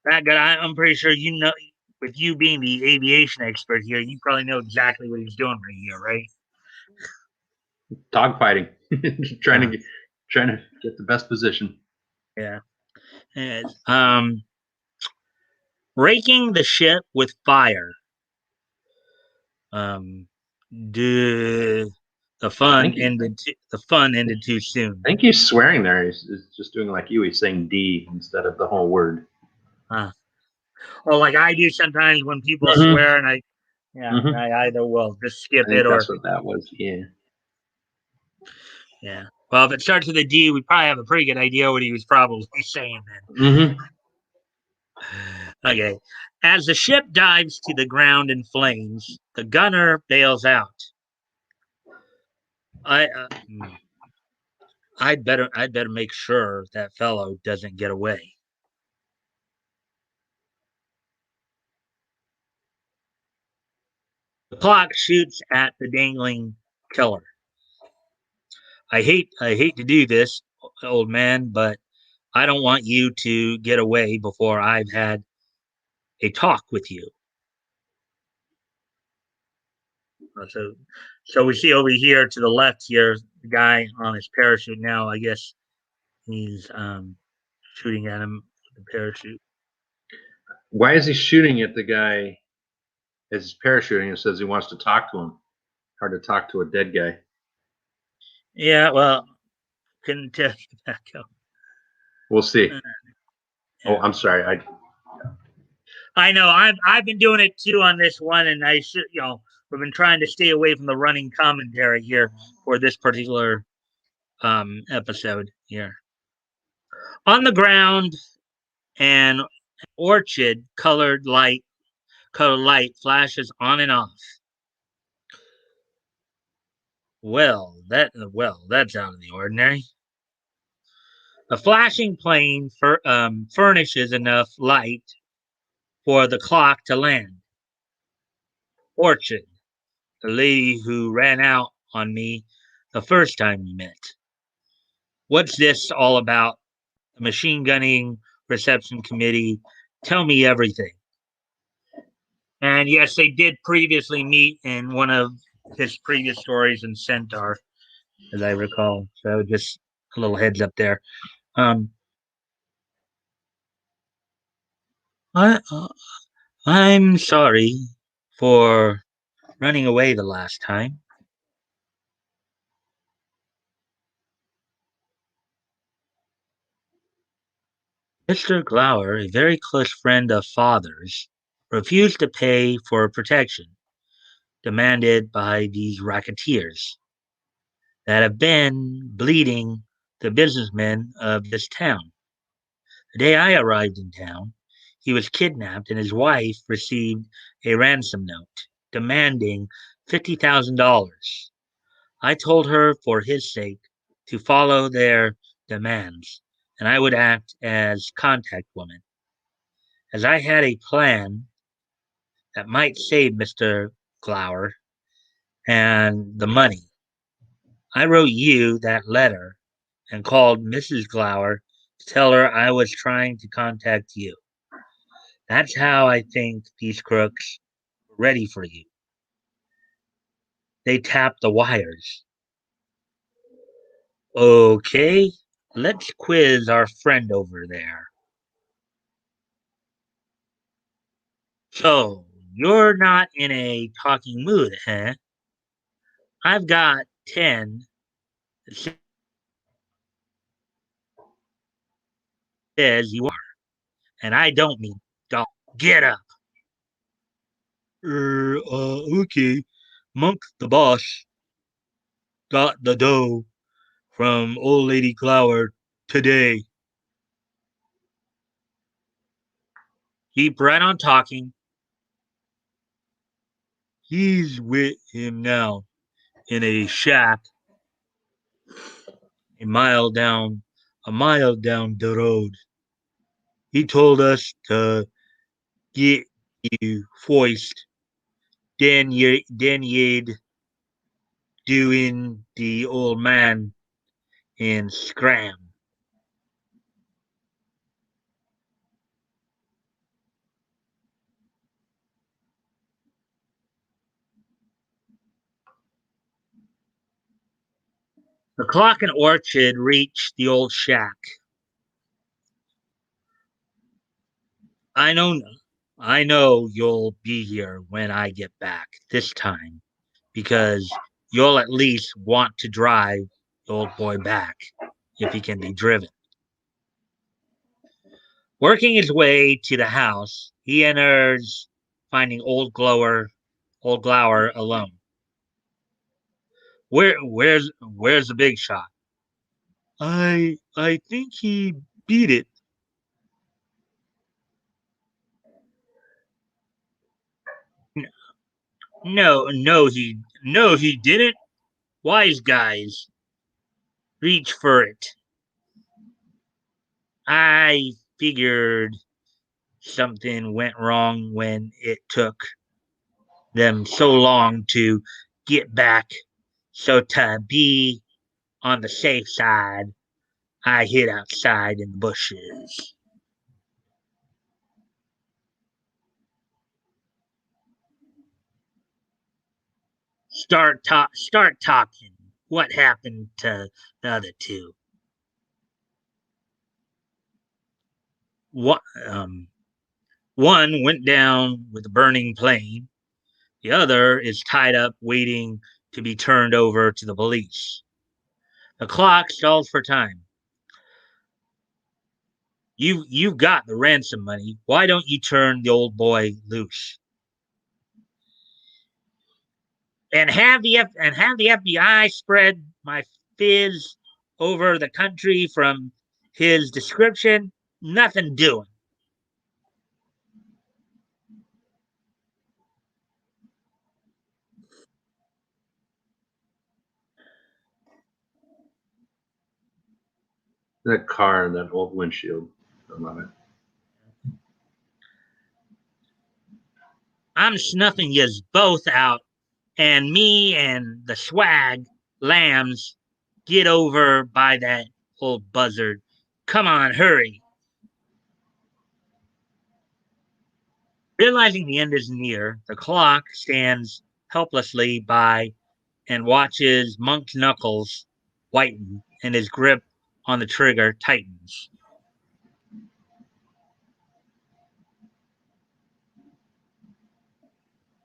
Speaker 1: That guy, I'm pretty sure you know. with you being the aviation expert here, you probably know exactly what he's doing right here, right?
Speaker 2: Dogfighting, trying to
Speaker 1: Uh,
Speaker 2: get, trying to get the best position.
Speaker 1: yeah. And, raking the ship with fire. Um, duh,
Speaker 2: I think he,
Speaker 1: the fun ended too soon.
Speaker 2: I think he's swearing there. He's just doing like you. He's saying D instead of the whole word.
Speaker 1: Uh, or like I do sometimes when people
Speaker 2: Mm-hmm.
Speaker 1: swear, and
Speaker 2: Mm-hmm.
Speaker 1: I either will just skip
Speaker 2: I
Speaker 1: it
Speaker 2: think
Speaker 1: or
Speaker 2: that's what that was. Yeah.
Speaker 1: yeah. Well, if it starts with a D, we probably have a pretty good idea what he was probably saying
Speaker 2: Mm-hmm.
Speaker 1: then. Okay. As the ship dives to the ground in flames, the gunner bails out. I I'd better make sure that fellow doesn't get away. The clock shoots at the dangling killer. I hate to do this, old man, but I don't want you to get away before I've had a talk with you. So, so we see over here to the left here, the guy on his parachute now. I guess he's shooting at him with the parachute.
Speaker 2: Why is he shooting at the guy as he's parachuting and says he wants to talk to him? Hard to talk to a dead guy.
Speaker 1: Yeah, well, couldn't tell you that.
Speaker 2: We'll see. Oh,
Speaker 1: Yeah.
Speaker 2: I'm sorry.
Speaker 1: I know. I've been doing it too on this one, and I should, we've been trying to stay away from the running commentary here for this particular episode here. On the ground, an orchid colored light flashes on and off. That's out of the ordinary. A flashing plane furnishes enough light for the clock to land. Orchid, the lady who ran out on me the first time we met. What's this all about? The machine gunning reception committee. Tell me everything. And yes, they did previously meet in one of his previous stories in Centaur, as I recall. So just a little heads up there. Um, I, I'm sorry for running away the last time. Mr. Glower, a very close friend of father's, refused to pay for protection demanded by these racketeers that have been bleeding the businessmen of this town. The day I arrived in town, he was kidnapped and his wife received a ransom note demanding $50,000. I told her for his sake to follow their demands and I would act as contact woman. As I had a plan that might save Mr. Glower and the money, I wrote you that letter and called Mrs. Glower to tell her I was trying to contact you. That's how I think these crooks were ready for you. They tapped the wires. Okay, let's quiz our friend over there. So, you're not in a talking mood, huh? I've got 10 that says you are, and I don't mean dog. Get up. Okay. Monk the boss got the dough from old lady Glower today. Keep right on talking. He's with him now in a shack a mile down a mile down the road. He told us to get you foist. Then you'd doing the old man and scram. The clock and orchard reached the old shack. I know, I know you'll be here when I get back this time, because you'll at least want to drive the old boy back if he can be driven. Working his way to the house, he enters, finding old Glower alone. Where's the big shot? I think he beat it. No, he didn't. Wise guys, reach for it. I figured something went wrong when it took them so long to get back. So to be on the safe side, I hid outside in the bushes. Start talking. What happened to the other two? What one went down with a burning plane. The other is tied up waiting to be turned over to the police. The clock stalls for time. You've got the ransom money. Why don't you turn the old boy loose? And have the FBI spread my fizz over the country from his description? Nothing doing.
Speaker 2: That car and that old windshield. I love it.
Speaker 1: I'm snuffing yous both out, and me and the swag lambs get over by that old buzzard. Come on, hurry. Realizing the end is near, the clock stands helplessly by and watches Monk's knuckles whiten and his grip on the trigger tightens.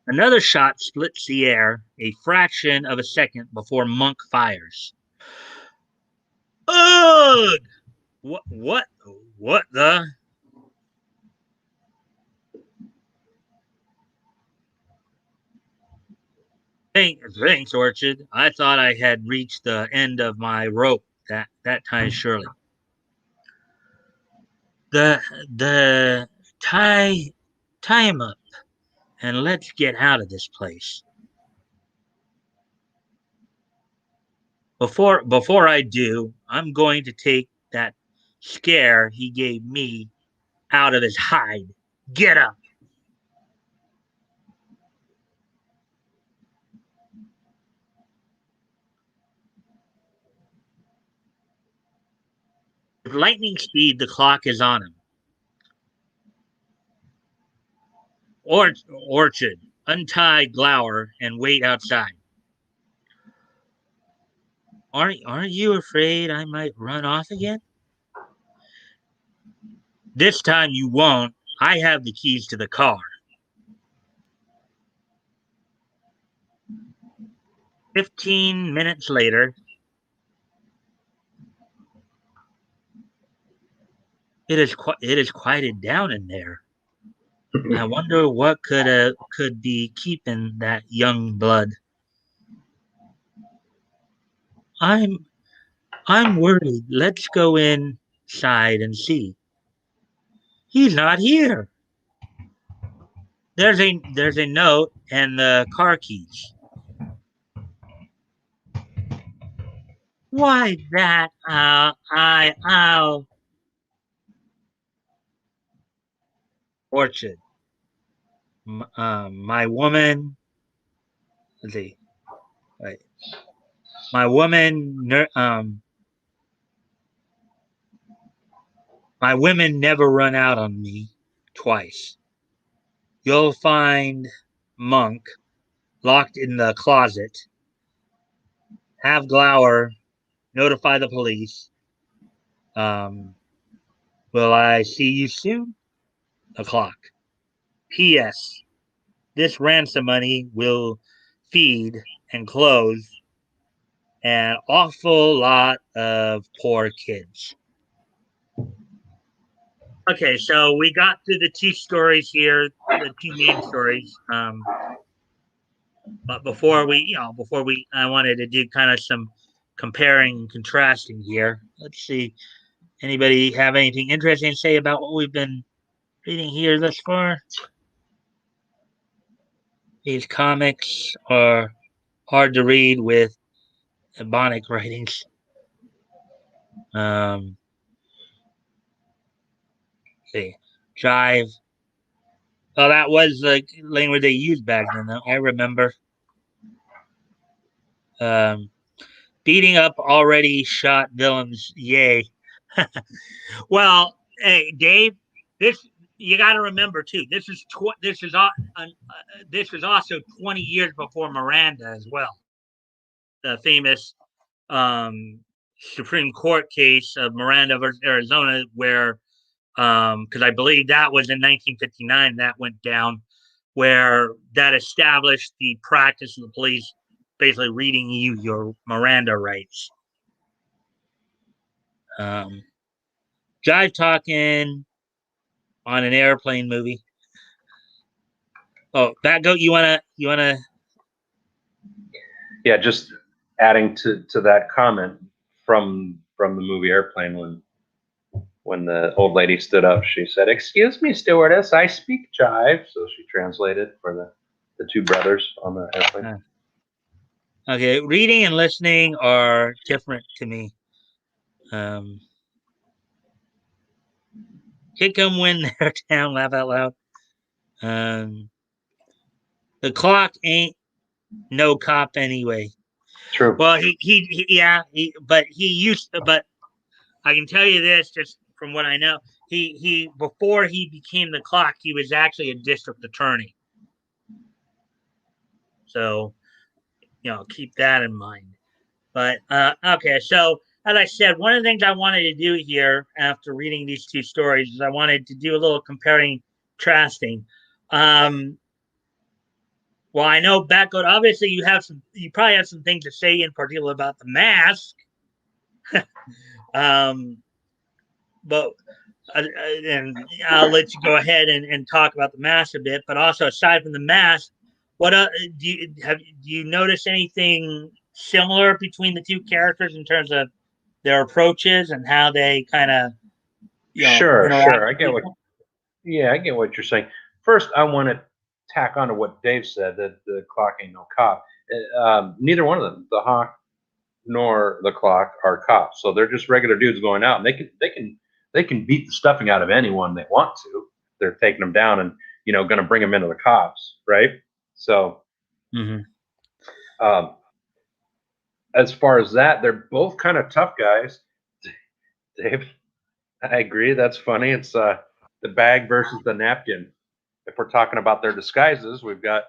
Speaker 1: Another shot splits the air a fraction of a second before Monk fires. Ugh! What? What? What the? Thanks, Orchard. I thought I had reached the end of my rope that time, surely. The the tie him up and let's get out of this place. Before I do, I'm going to take that scare he gave me out of his hide. Get up. With lightning speed, the clock is on him. Orchard, untie Glower and wait outside. Aren't you afraid I might run off again? This time you won't. I have the keys to the car. 15 minutes later, it is quieted down in there. I wonder what could be keeping that young blood. I'm I'm worried. Let's go inside and see. He's not here. There's a note and the car keys. Why that? I'll Orchard. My woman. Let's see. Wait. My woman. My women never run out on me twice. You'll find Monk locked in the closet. Have Glower Notify the police. Will I see you soon? The clock. P.S. This ransom money will feed and clothe an awful lot of poor kids. Okay, so we got through the two stories here, the two main stories. But I wanted to do kind of some comparing and contrasting here. Let's see. Anybody have anything interesting to say about what we've been reading here thus far? These comics are hard to read with Ebonic writings. See, Jive. Oh, that was the language they used back then, though. I remember. Um, Beating up already shot villains. Yay. Well, hey, Dave, this you got to remember too. This is also 20 years before Miranda as well. The famous Supreme Court case of Miranda versus Arizona, where because I believe that was in 1959 that went down, where that established the practice of the police basically reading you your Miranda rights. Jive talking on an airplane movie. Oh, Batgoat, you wanna?
Speaker 2: Yeah, just adding to that comment from the movie Airplane when the old lady stood up, she said, "Excuse me, stewardess, I speak jive." So she translated for the two brothers on the airplane.
Speaker 1: Okay, reading and listening are different to me. Kick them when they're down, laugh out loud. The clock ain't no cop anyway.
Speaker 2: True.
Speaker 1: Well, but he used to, but I can tell you this just from what I know. He before he became the clock, he was actually a district attorney. So, keep that in mind. But okay, so as I said, one of the things I wanted to do here after reading these two stories is I wanted to do a little comparing, contrasting. Well, I know Batgoat. Obviously, you probably have some things to say in particular about the mask. But and I'll let you go ahead and talk about the mask a bit. But also, aside from the mask, what do you notice anything similar between the two characters in terms of their approaches and how they kind of interact?
Speaker 2: Sure. I get what you're saying. First, I want to tack on to what Dave said that the clock ain't no cop. Neither one of them, the Hawk nor the clock, are cops. So they're just regular dudes going out, and they can beat the stuffing out of anyone they want to. They're taking them down and going to bring them into the cops, right? So, um, as far as that, they're both kind of tough guys. Dave, I agree. That's funny. It's the bag versus the napkin. If we're talking about their disguises, we've got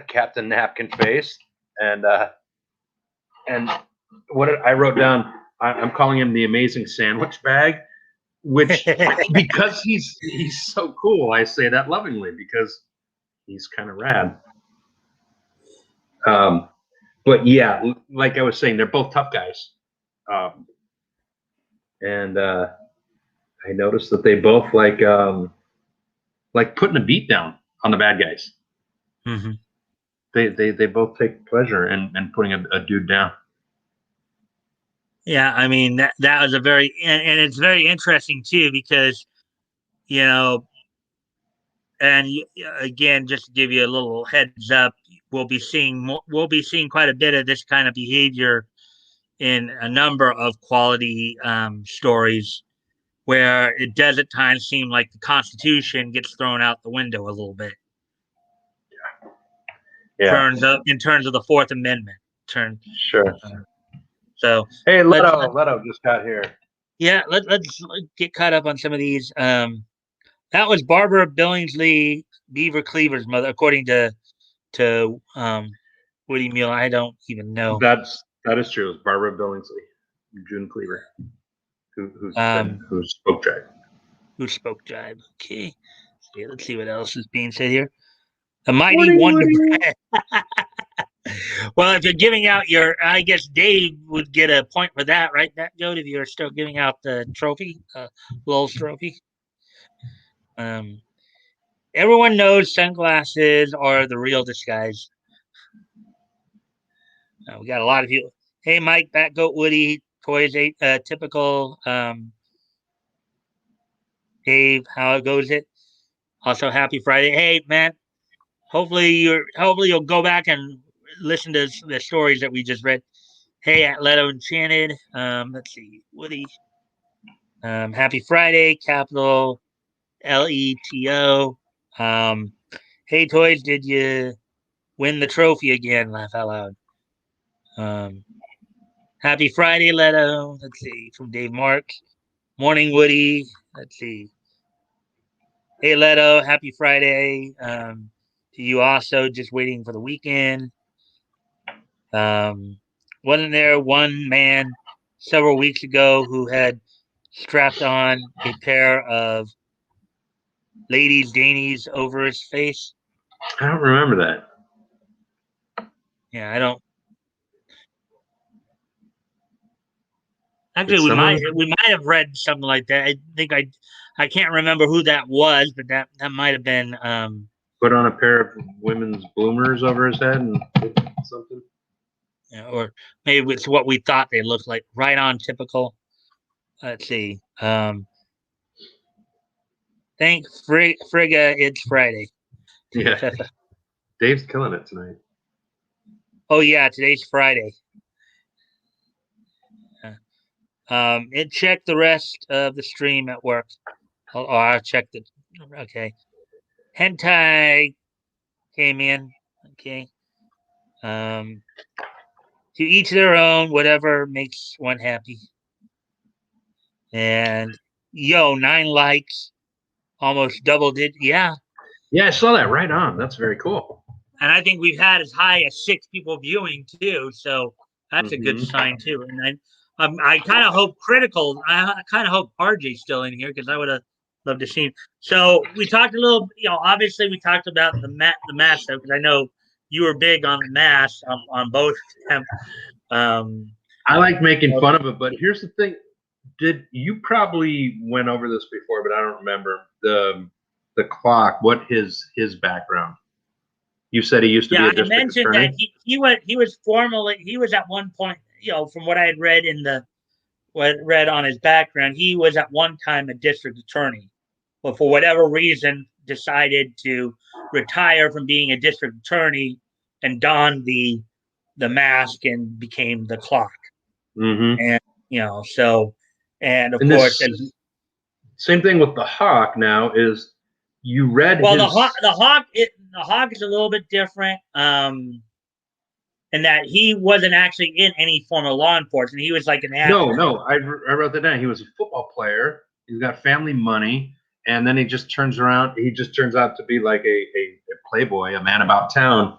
Speaker 2: Captain Napkin Face, and what I wrote down, I'm calling him the Amazing Sandwich Bag, which because he's so cool, I say that lovingly because he's kind of rad. But yeah, like I was saying, they're both tough guys, and I noticed that they both like putting a beat down on the bad guys.
Speaker 1: Mm-hmm.
Speaker 2: They both take pleasure in putting a dude down.
Speaker 1: Yeah, I mean that was a very and it's very interesting too because you know and again just to give you a little heads up we'll be seeing quite a bit of this kind of behavior in a number of quality stories where it does at times seem like the Constitution gets thrown out the window a little bit.
Speaker 2: Yeah.
Speaker 1: In terms of the Fourth Amendment.
Speaker 2: Sure.
Speaker 1: So
Speaker 2: hey, Leto just got here.
Speaker 1: Yeah, let's get caught up on some of these. That was Barbara Billingsley Beaver Cleaver's mother, according to Woody Mule. I don't even know.
Speaker 2: That is true. It's Barbara Billingsley. June Cleaver, who spoke drive.
Speaker 1: Who spoke jive? Okay. So, let's see what else is being said here. The mighty
Speaker 2: Morning,
Speaker 1: Wonder
Speaker 2: Woody.
Speaker 1: Bread. Well, if you're giving out I guess Dave would get a point for that, right? That goat, if you're still giving out the trophy, Lowell's trophy. Everyone knows sunglasses are the real disguise. We got a lot of you. Hey, Mike, Batgoat, Woody, Toys, typical. Dave, how goes it? Also, happy Friday. Hey, man. Hopefully you'll go back and listen to the stories that we just read. Hey, at Leto Enchanted. Let's see, Woody. Happy Friday, capital LETO. Hey, Toys, did you win the trophy again? Laugh out loud. Happy Friday, Leto. Let's see, from Dave Mark. Morning, Woody. Let's see. Hey, Leto. Happy Friday. To you also, just waiting for the weekend. Wasn't there one man several weeks ago who had strapped on a pair of ladies' dainties over his face?
Speaker 2: I don't remember that.
Speaker 1: Yeah, I don't.
Speaker 2: Did
Speaker 1: Actually,
Speaker 2: someone
Speaker 1: we might have read something like that. I think I can't remember who that was, but that might have been
Speaker 2: put on a pair of women's bloomers over his head and something?
Speaker 1: or maybe it's what we thought they looked like. Right on typical. Let's see. Thank Frigga, it's Friday.
Speaker 2: Yeah, Dave's killing it tonight.
Speaker 1: Oh yeah, today's Friday. And check the rest of the stream at work. I'll check the. Okay. Hentai came in. Okay. To each their own, whatever makes one happy. And 9 likes, almost double digit. Yeah.
Speaker 2: Yeah, I saw that right on. That's very cool.
Speaker 1: And I think we've had as high as 6 people viewing too. So that's a good sign too. And I kind of hope critical. I kind of hope RJ's still in here because I would have loved to see him. So we talked a little. Obviously we talked about the mask stuff because I know you were big on the mask on both of them.
Speaker 2: I like making fun of it, but here's the thing: did you probably went over this before, but I don't remember the clock. What his background? You said he used to be a district
Speaker 1: I mentioned
Speaker 2: attorney.
Speaker 1: that he was at one point, from what I had read read on his background, he was at one time a district attorney, but for whatever reason decided to retire from being a district attorney and donned the mask and became the clock.
Speaker 2: Mm-hmm.
Speaker 1: And so, and of
Speaker 2: and
Speaker 1: course,
Speaker 2: same thing with the Hawk. Now is you read
Speaker 1: well,
Speaker 2: his
Speaker 1: the Hawk is a little bit different. And that he wasn't actually in any form of law enforcement. He was like an advocate.
Speaker 2: No. I wrote that down. He was a football player. He's got family money, and then he just turns around. He just turns out to be like a playboy, a man about town.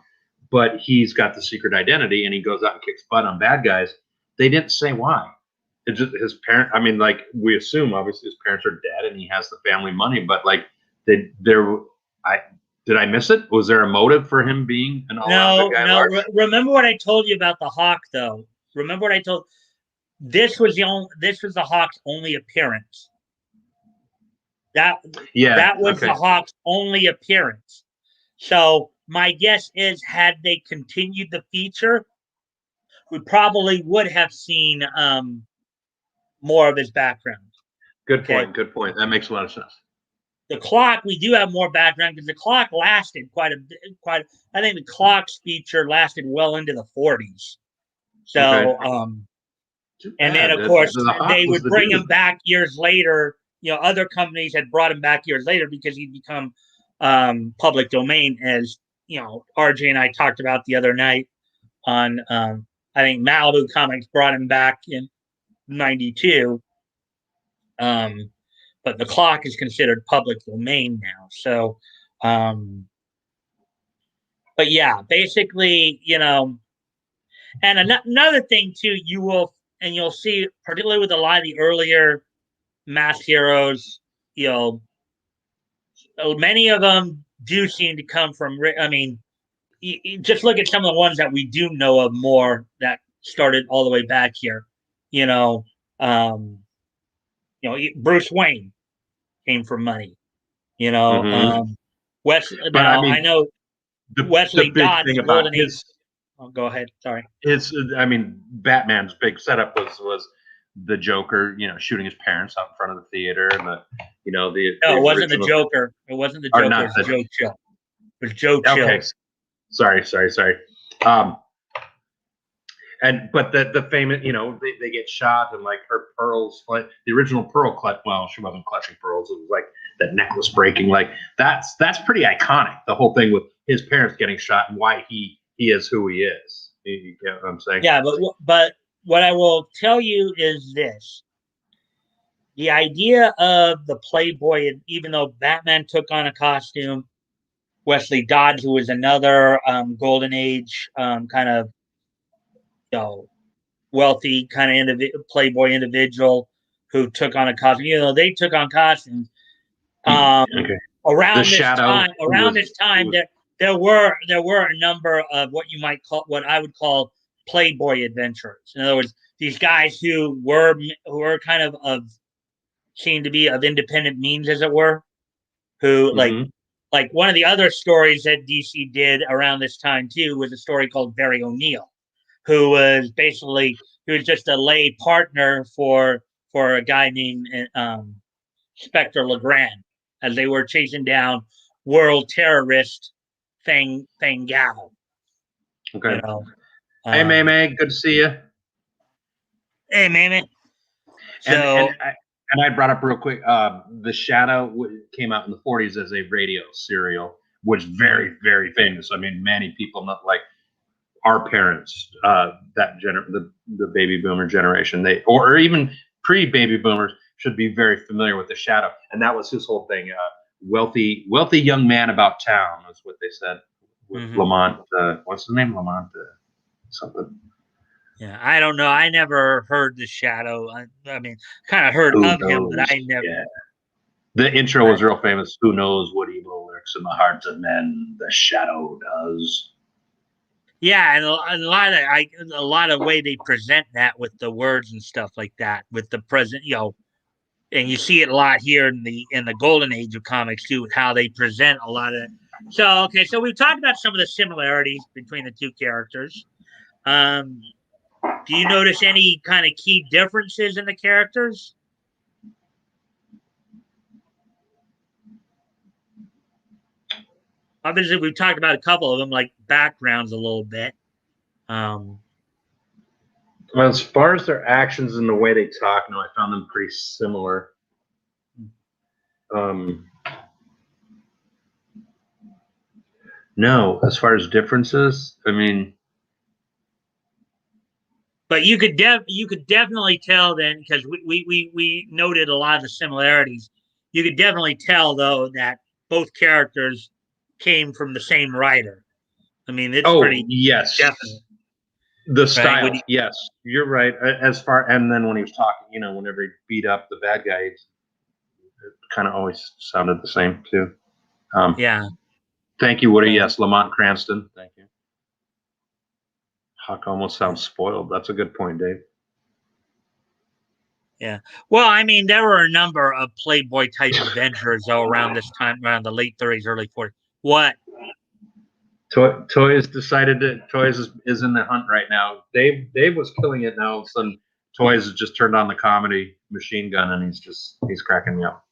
Speaker 2: But he's got the secret identity, and he goes out and kicks butt on bad guys. They didn't say why. It's just his parent. I mean, like we assume, obviously, his parents are dead, and he has the family money. But like, did I miss it? Was there a motive for him being an all-around good guy?
Speaker 1: No. Remember what I told you about the Hawk, though. Remember what I told. This was the Hawk's only appearance. That was the Hawk's only appearance. So my guess is, had they continued the feature, we probably would have seen more of his background.
Speaker 2: Good point. That makes a lot of sense.
Speaker 1: The clock, we do have more background because the clock lasted quite. I think the clock's feature lasted well into the 40s. So, and then of course they would bring him back years later. Other companies had brought him back years later because he'd become public domain, as RJ and I talked about the other night on. I think Malibu Comics brought him back in '92. But the clock is considered public domain now. So, but yeah, basically, and another thing too, you will and you'll see, particularly with a lot of the earlier mass heroes, many of them do seem to come from. I mean, you just look at some of the ones that we do know of more that started all the way back here. You know, um, Bruce Wayne came from money. You know,
Speaker 2: Mm-hmm. But I
Speaker 1: Now I
Speaker 2: mean,
Speaker 1: know
Speaker 2: the
Speaker 1: Wesley
Speaker 2: big
Speaker 1: Dodds,
Speaker 2: thing about
Speaker 1: Golden Age.
Speaker 2: his
Speaker 1: Oh, go ahead. Sorry.
Speaker 2: I mean, Batman's big setup was the Joker, shooting his parents out in front of the theater, and
Speaker 1: No,
Speaker 2: the
Speaker 1: it wasn't the
Speaker 2: original,
Speaker 1: Joker. It wasn't the
Speaker 2: or
Speaker 1: Joker.
Speaker 2: not
Speaker 1: It's
Speaker 2: the
Speaker 1: Joe Chill. It was Joe
Speaker 2: okay.
Speaker 1: Chill.
Speaker 2: Sorry. Um, but the famous, they get shot, and like her pearls, like the original pearl clutch. Well, she wasn't clutching pearls. It was like that necklace breaking. Like that's pretty iconic. The whole thing with his parents getting shot and why he is who he is. You get what I'm saying?
Speaker 1: Yeah, but what I will tell you is this: the idea of the Playboy, and even though Batman took on a costume, Wesley Dodds, who was another Golden Age kind of wealthy kind of Playboy individual who took on a costume. They took on costumes.
Speaker 2: Okay. The
Speaker 1: Around this
Speaker 2: shadow
Speaker 1: time, around this time,
Speaker 2: was
Speaker 1: there were a number of what I would call Playboy adventurers. In other words, these guys who were kind of seemed to be of independent means, as it were, who
Speaker 2: mm-hmm.
Speaker 1: like one of the other stories that DC did around this time too was a story called Barry O'Neill, who was just a lay partner for a guy named Spectre Legrand as they were chasing down world terrorist Fang Gao.
Speaker 2: Okay.
Speaker 1: You know,
Speaker 2: Hey, May May, good to see you.
Speaker 1: Hey, man.
Speaker 2: And I brought up real quick. The Shadow came out in the '40s as a radio serial, was very very famous. I mean, many people, not like our parents, the baby boomer generation, or even pre-baby boomers should be very familiar with the Shadow, and that was his whole thing. Wealthy young man about town is what they said with Lamont. What's his name? Lamont something.
Speaker 1: Yeah, I don't know. I never heard the Shadow. I mean, kind of heard
Speaker 2: Who
Speaker 1: of him, but
Speaker 2: knows?
Speaker 1: I never.
Speaker 2: Yeah. The intro was real famous. Who knows what evil lurks in the hearts of men? The Shadow does.
Speaker 1: Yeah, and a lot of way they present that with the words and stuff like that, with the present, and you see it a lot here in the golden age of comics too, with how they present a lot of it. So okay, so we've talked about some of the similarities between the two characters. Do you notice any kind of key differences in the characters? Obviously, we've talked about a couple of them, like backgrounds a little bit.
Speaker 2: Well, as far as their actions and the way they talk, no, I found them pretty similar. No, as far as differences, I mean,
Speaker 1: but you could definitely tell then, because we noted a lot of the similarities. You could definitely tell though that both characters came from the same writer. I mean, it's pretty
Speaker 2: yes,
Speaker 1: definite.
Speaker 2: the
Speaker 1: Right?
Speaker 2: style. Yes, you're right. And then when he was talking, whenever he beat up the bad guy, it kind of always sounded the same too.
Speaker 1: Yeah.
Speaker 2: Thank you, Woody. Yes, Lamont Cranston. Thank you. Huck almost sounds spoiled. That's a good point, Dave.
Speaker 1: Yeah. Well, I mean, there were a number of Playboy type adventures though around this time, around the late 30s, early 40s. What?
Speaker 2: Toys decided that Toys is in the hunt right now. Dave was killing it. Now all of a sudden, Toys has just turned on the comedy machine gun, and he's cracking me up.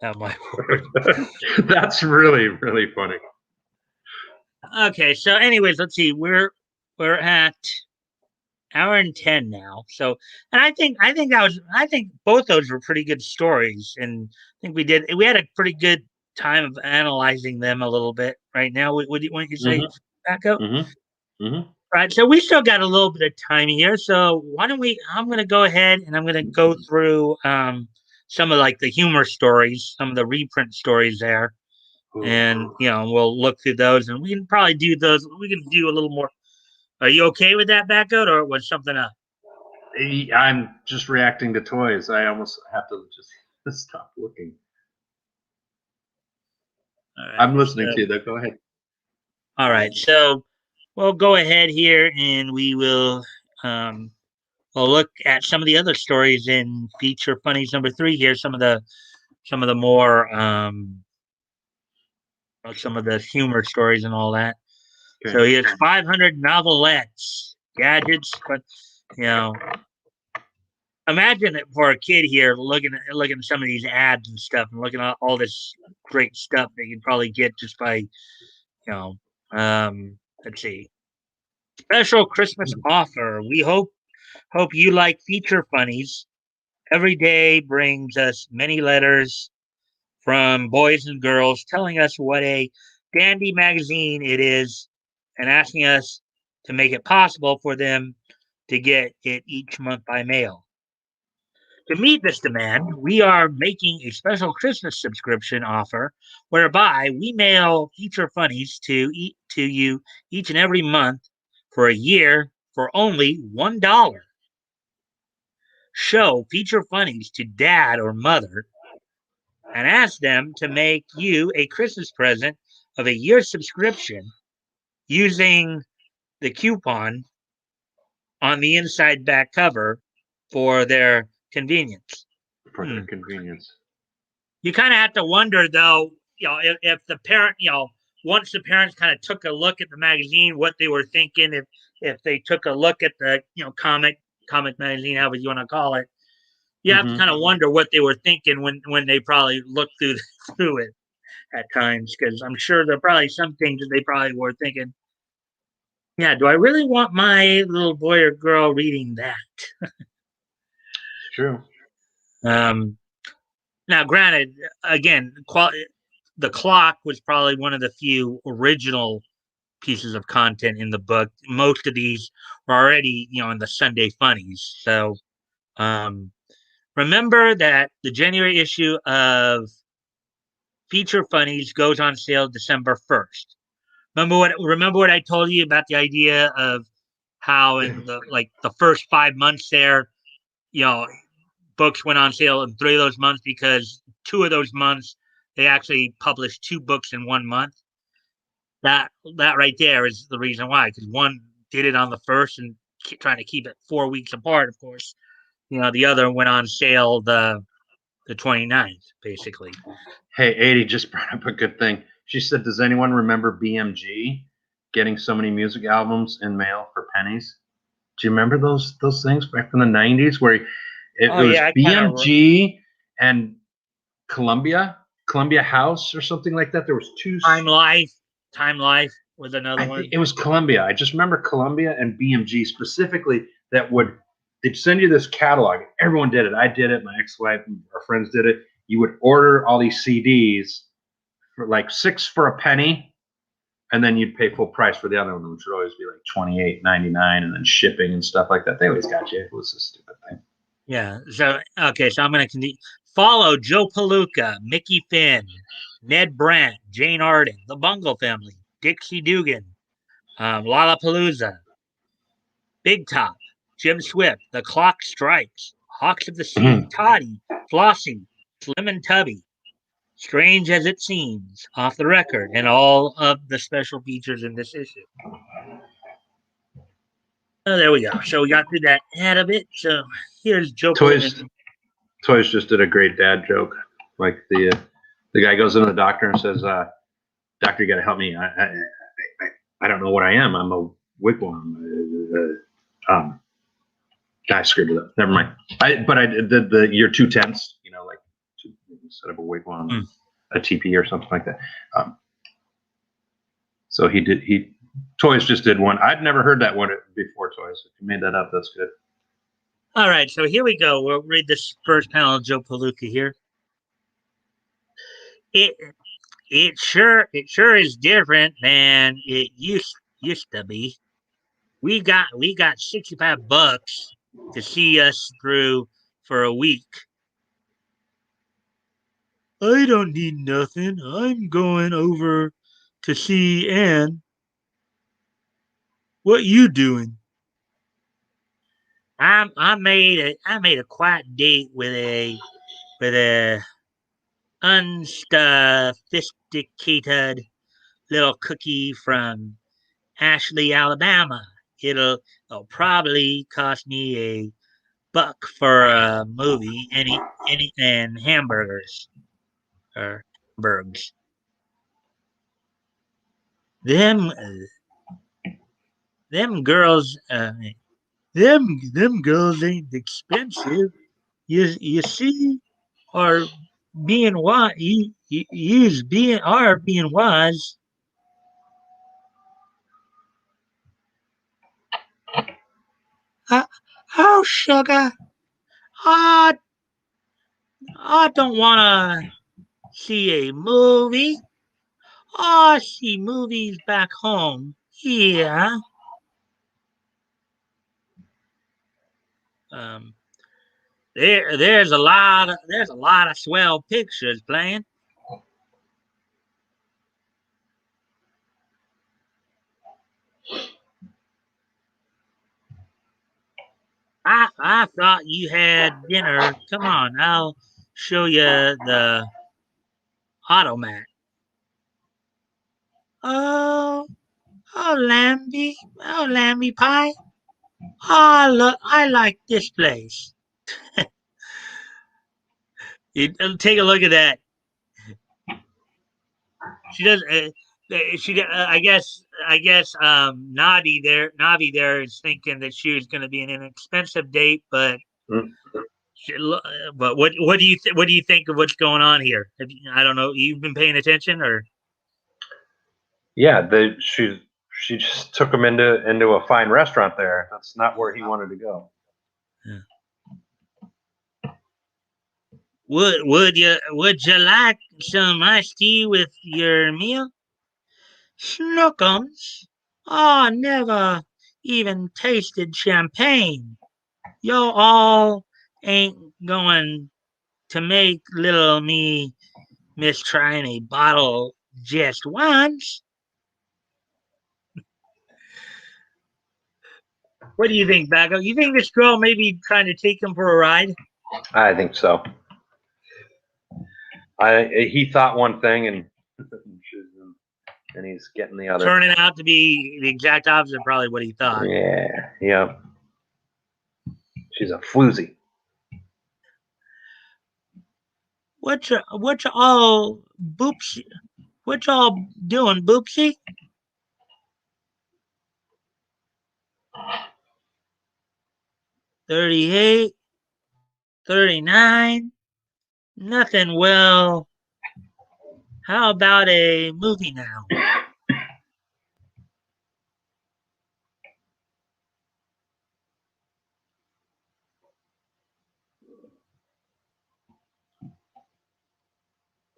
Speaker 1: Oh my word.
Speaker 2: That's really really funny.
Speaker 1: Okay, so anyways, let's see. We're at hour and 10 now. So, and I think both those were pretty good stories, and I think we had a pretty good time of analyzing them a little bit right now. Wouldn't you say, Batgoat? Right. So we still got a little bit of time here. So why don't I'm going to go ahead and I'm going to go through some of like the humor stories, some of the reprint stories there, and we'll look through those, and we can probably do those. We can do a little more. Are you okay with that, Batgoat, or was something up?
Speaker 2: I'm just reacting to toys. I almost have to just stop looking.
Speaker 1: All right.
Speaker 2: I'm listening to you, though. Go ahead.
Speaker 1: All right. So we'll go ahead here and we will we'll look at some of the other stories in feature funnies number 3 here. Some of the more some of the humor stories and all that.
Speaker 2: Okay.
Speaker 1: So here's 500 novelettes, gadgets, but you know, imagine it for a kid here looking at some of these ads and stuff and looking at all this great stuff that you'd probably get just by let's see, special Christmas offer. We hope you like feature funnies. Every day brings us many letters from boys and girls telling us what a dandy magazine it is and asking us to make it possible for them to get it each month by mail. To meet this demand, we are making a special Christmas subscription offer whereby we mail feature funnies to you each and every month for a year for only $1. Show feature funnies to dad or mother and ask them to make you a Christmas present of a year subscription using the coupon on the inside back cover for their convenience.
Speaker 2: For their convenience.
Speaker 1: You kind of have to wonder, though, if the parent, once the parents kind of took a look at the magazine, what they were thinking, if they took a look at the, comic magazine, however you want to call it, you have to kind of wonder what they were thinking when they probably looked through it at times, because I'm sure there are probably some things that they probably were thinking, yeah, do I really want my little boy or girl reading that?
Speaker 2: It's true.
Speaker 1: Now, granted, again, the clock was probably one of the few original pieces of content in the book. Most of these were already, in the Sunday funnies. So um, remember that the January issue of Feature Funnies goes on sale December 1st. Remember what I told you about the idea of how in the first 5 months there, you know, books went on sale in 3 of those months because 2 of those months they actually published 2 books in 1 month. That right there is the reason why, because one did it on the first and trying to keep it 4 weeks apart. Of course, the other went on sale the 29th, basically.
Speaker 2: Hey, 80 just brought up a good thing. She said, "Does anyone remember BMG getting so many music albums in mail for pennies?" Do you remember those things back in the 90s where it was
Speaker 1: Yeah,
Speaker 2: BMG and Columbia House or something like that? There was two.
Speaker 1: Time Life was another
Speaker 2: I
Speaker 1: one.
Speaker 2: think it was Columbia. I just remember Columbia and BMG specifically they'd send you this catalog. Everyone did it. I did it. My ex-wife and our friends did it. You would order all these CDs for like 6 for a penny, and then you'd pay full price for the other one, which would always be like $28.99, and then shipping and stuff like that. They always got you. It was a stupid thing.
Speaker 1: Yeah. So okay. So I'm gonna follow Joe Palooka, Mickey Finn, Ned Brandt, Jane Arden, the Bungle Family, Dixie Dugan, Lollapalooza, Big Top, Jim Swift, The Clock Strikes, Hawks of the Sea, Toddy, Flossie, Slim and Tubby, Strange as It Seems, Off the Record, and all of the special features in this issue. Oh, there we go. So we got through that ad of it. So here's Joe Palooka.
Speaker 2: Toys just did a great dad joke. Like the guy goes to the doctor and says, "Doctor, you got to help me. I don't know what I am. I'm a wigwam." I screwed it up. Never mind. But I did the year 2/10, like instead of a wigwam, a teepee or something like that. So Toys just did one. I'd never heard that one before, Toys. If you made that up, that's good.
Speaker 1: All right, so here we go. We'll read this first panel of Joe Palooka here. It sure is different than it used to be. We got $65 to see us through for a week. I don't need nothing. I'm going over to see Ann. What you doing? I made a quiet date with a unsophisticated little cookie from Ashley, Alabama. It'll probably cost me $1 for a movie, any and hamburgers or hamburgs. Them them girls them girls ain't expensive. You see, or being wise, you's being are being wise. Uh, oh, sugar, I I don't wanna see a movie. I see movies back home. Yeah. Um, there's a lot of swell pictures playing. I thought you had dinner. Come on, I'll show you the automat. Oh, oh, Lambie pie. I like this place. Take a look at that. She does. She. Navi there is thinking that she was going to be an inexpensive date, but
Speaker 2: Mm.
Speaker 1: but what do you think of what's going on here? I don't know. You've been paying attention, or
Speaker 2: Yeah, she just took him into a fine restaurant there. That's not where he wanted to go.
Speaker 1: yeah. Would you like some iced tea with your meal? Snookums. I never even tasted champagne. You all ain't going to make little me miss trying a bottle just once. What do you think, Baggo? You think this girl may be trying to take him for a ride?
Speaker 2: I think so. He thought one thing and he's getting the other.
Speaker 1: Turning out to be the exact opposite of probably what he thought.
Speaker 2: Yeah. She's a floozy.
Speaker 1: What you all boopsy? What y'all doing, boopsy? 38, 39. Nothing. Well, how about a movie now?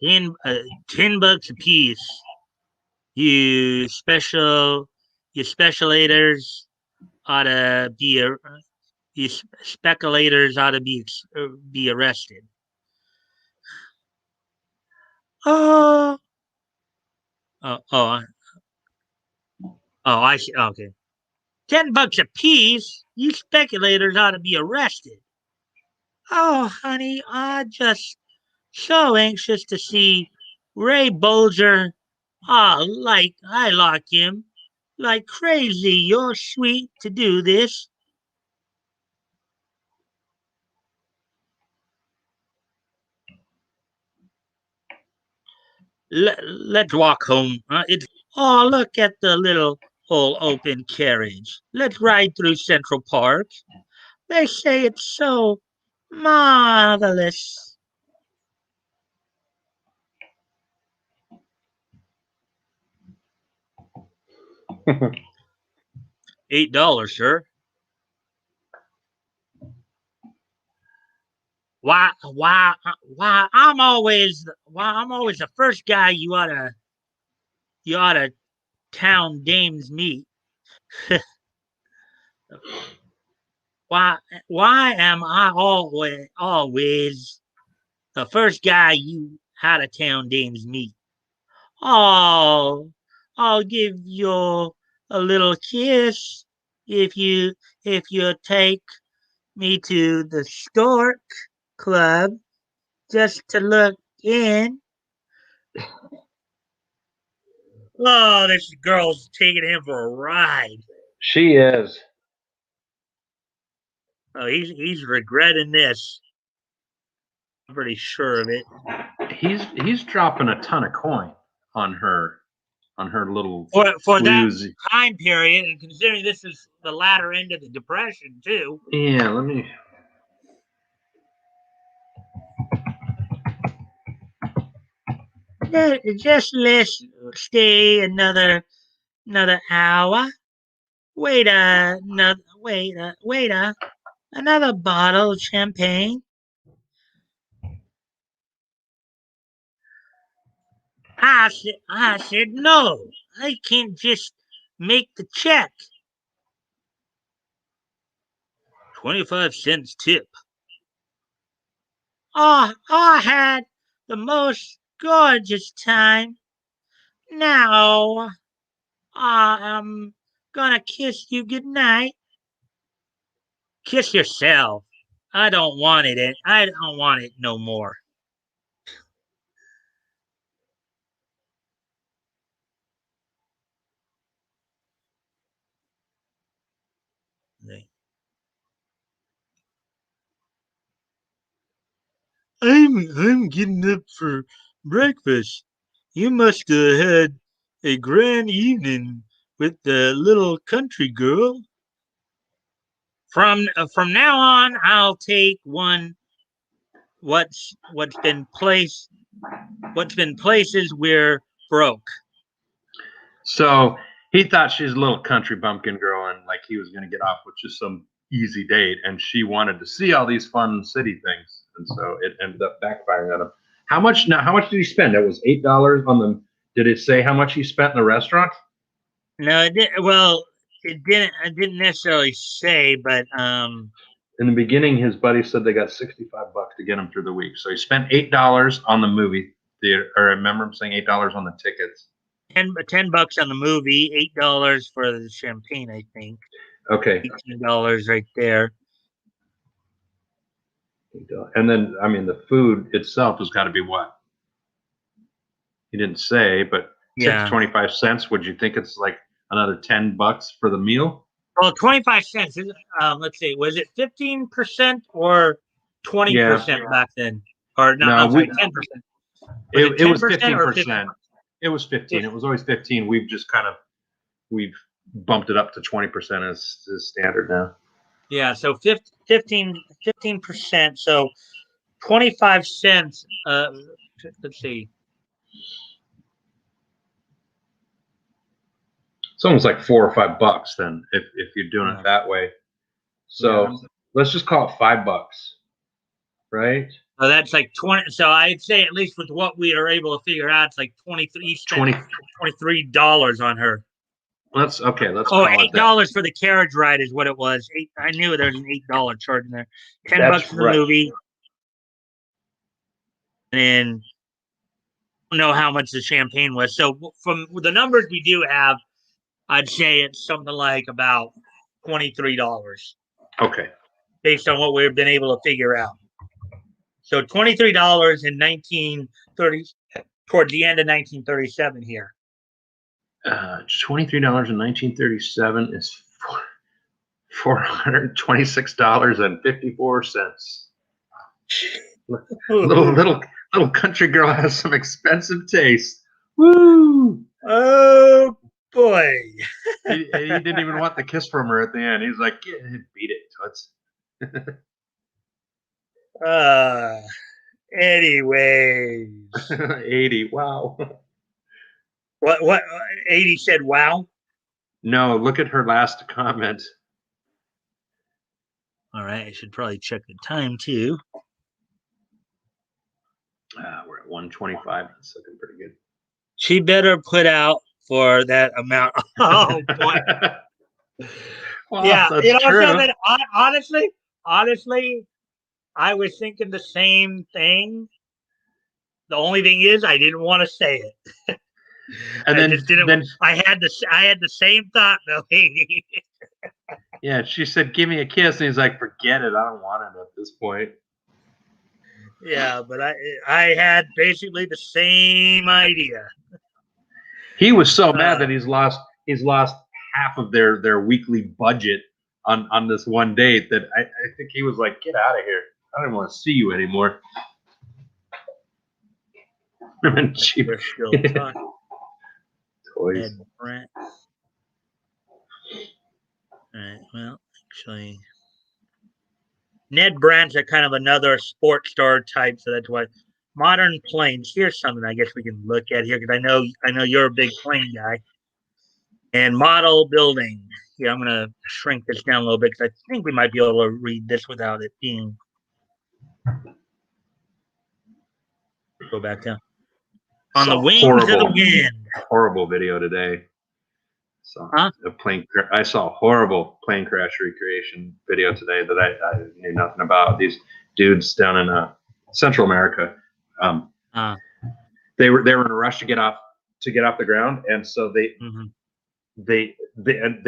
Speaker 1: Ten, uh, $10 a piece. You special, you speculators ought to you speculators ought to be arrested. Oh, oh, oh, I see. Okay, $10 a piece. You speculators ought to be arrested. Oh, honey, I just so anxious to see Ray Bolger. I like him like crazy. You're sweet to do this. Let's walk home. Oh, look at the little old open carriage. Let's ride through Central Park. They say it's so marvelous. $8, sir. Why I'm always the first guy you oughta town dames meet. Why am I always the first guy you out of town dames meet? Oh, I'll give you a little kiss if you take me to the stork club just to look in. Oh, this girl's taking him for a ride.
Speaker 2: She is.
Speaker 1: Oh, he's regretting this. I'm pretty sure of it.
Speaker 2: He's dropping a ton of coin on her little
Speaker 1: For that
Speaker 2: floozy.
Speaker 1: time period, and considering this is the latter end of the Depression too.
Speaker 2: Yeah, let me.
Speaker 1: Just let's stay another hour. Waiter, another bottle of champagne. I said no. I can't just make the check. 25 cents tip. Oh, I had the most gorgeous time. Now I'm gonna kiss you goodnight. Kiss yourself. I don't want it. I don't want it no more. I'm getting up for breakfast. You must have had a grand evening with the little country girl. From now on, I'll take one. What's been placed. What's been places we're broke.
Speaker 2: So he thought she's a little country bumpkin girl, and like he was going to get off with just some easy date, and she wanted to see all these fun city things, and so it ended up backfiring on him. How much now? How much did he spend? That was $8 on the. Did it say how much he spent in the restaurant?
Speaker 1: No, it did, well, it didn't. I didn't necessarily say, but
Speaker 2: In the beginning, his buddy said they got $65 to get him through the week. So he spent $8 on the movie theater, or I remember him saying $8 on the tickets.
Speaker 1: $10 on the movie, $8 for the champagne. I think
Speaker 2: Okay,
Speaker 1: $18 right there.
Speaker 2: and then I mean the food itself has got to be what? He didn't say, but tips
Speaker 1: Yeah.
Speaker 2: 25 cents. Would you think it's like another $10 for the meal?
Speaker 1: Well, 25 cents. Let's see. Was it 15% or twenty
Speaker 2: Yeah.
Speaker 1: percent back then? Or no,
Speaker 2: No,
Speaker 1: I'm sorry, 10%. Was it
Speaker 2: it was
Speaker 1: 10% or
Speaker 2: 15%. It was 15. It was always 15. We've bumped it up to 20% as standard now.
Speaker 1: Yeah, so 15%. So 25 cents. Let's see.
Speaker 2: It's almost like $4 or $5 then if you're doing it that way. So
Speaker 1: Yeah.
Speaker 2: let's just call it $5, right?
Speaker 1: So that's like 20. So I'd say at least with what we are able to figure out, it's like 23. You spent
Speaker 2: 20.
Speaker 1: $23 on her.
Speaker 2: Let's Let's
Speaker 1: Oh,
Speaker 2: call it that.
Speaker 1: $8 for the carriage ride is what it was. I knew there was an $8 charge in there. $10 for the
Speaker 2: right.
Speaker 1: movie, and then I don't know how much the champagne was. So from the numbers we do have, I'd say it's something like about $23
Speaker 2: Okay.
Speaker 1: based on what we've been able to figure out. So $23 in 1930, towards the end of 1937 here.
Speaker 2: $23 in 1937 is $426.54. Little country girl has some expensive taste. Woo!
Speaker 1: Oh boy!
Speaker 2: He didn't even want the kiss from her at the end. He's like, yeah, "Beat it, toots."
Speaker 1: Anyways,
Speaker 2: 80. Wow.
Speaker 1: what 80 said? Wow.
Speaker 2: No, look at her last comment.
Speaker 1: All right, I should probably check the time too.
Speaker 2: We're at 125. That's looking pretty good.
Speaker 1: She better put out for that amount. Oh boy.
Speaker 2: Well,
Speaker 1: Yeah,
Speaker 2: that's true.
Speaker 1: something. Honestly, I was thinking the same thing. The only thing is, I didn't want to say it.
Speaker 2: And
Speaker 1: I just didn't. I had the same thought though.
Speaker 2: Yeah, she said, "Give me a kiss," and he's like, "Forget it. I don't want it at this point."
Speaker 1: Yeah, but I had basically the same idea.
Speaker 2: He was so mad that he's lost half of their weekly budget on this one date that I think he was like, "Get out of here. I don't even want to see you anymore." And
Speaker 1: We're still talking.
Speaker 2: toys.
Speaker 1: Ed Brent. All right. Well, actually, Ned Brandt's a kind of another sports star type, so that's why modern planes. Here's something I guess we can look at here because I know you're a big plane guy. And model building. Here, I'm gonna shrink this down a little bit because I think we might be able to read this without it being. Go back down. On the wings of the wind.
Speaker 2: Horrible video today. So I saw a horrible plane crash recreation video today that I knew nothing about. These dudes down in Central America, they were in a rush to get off the ground, and so they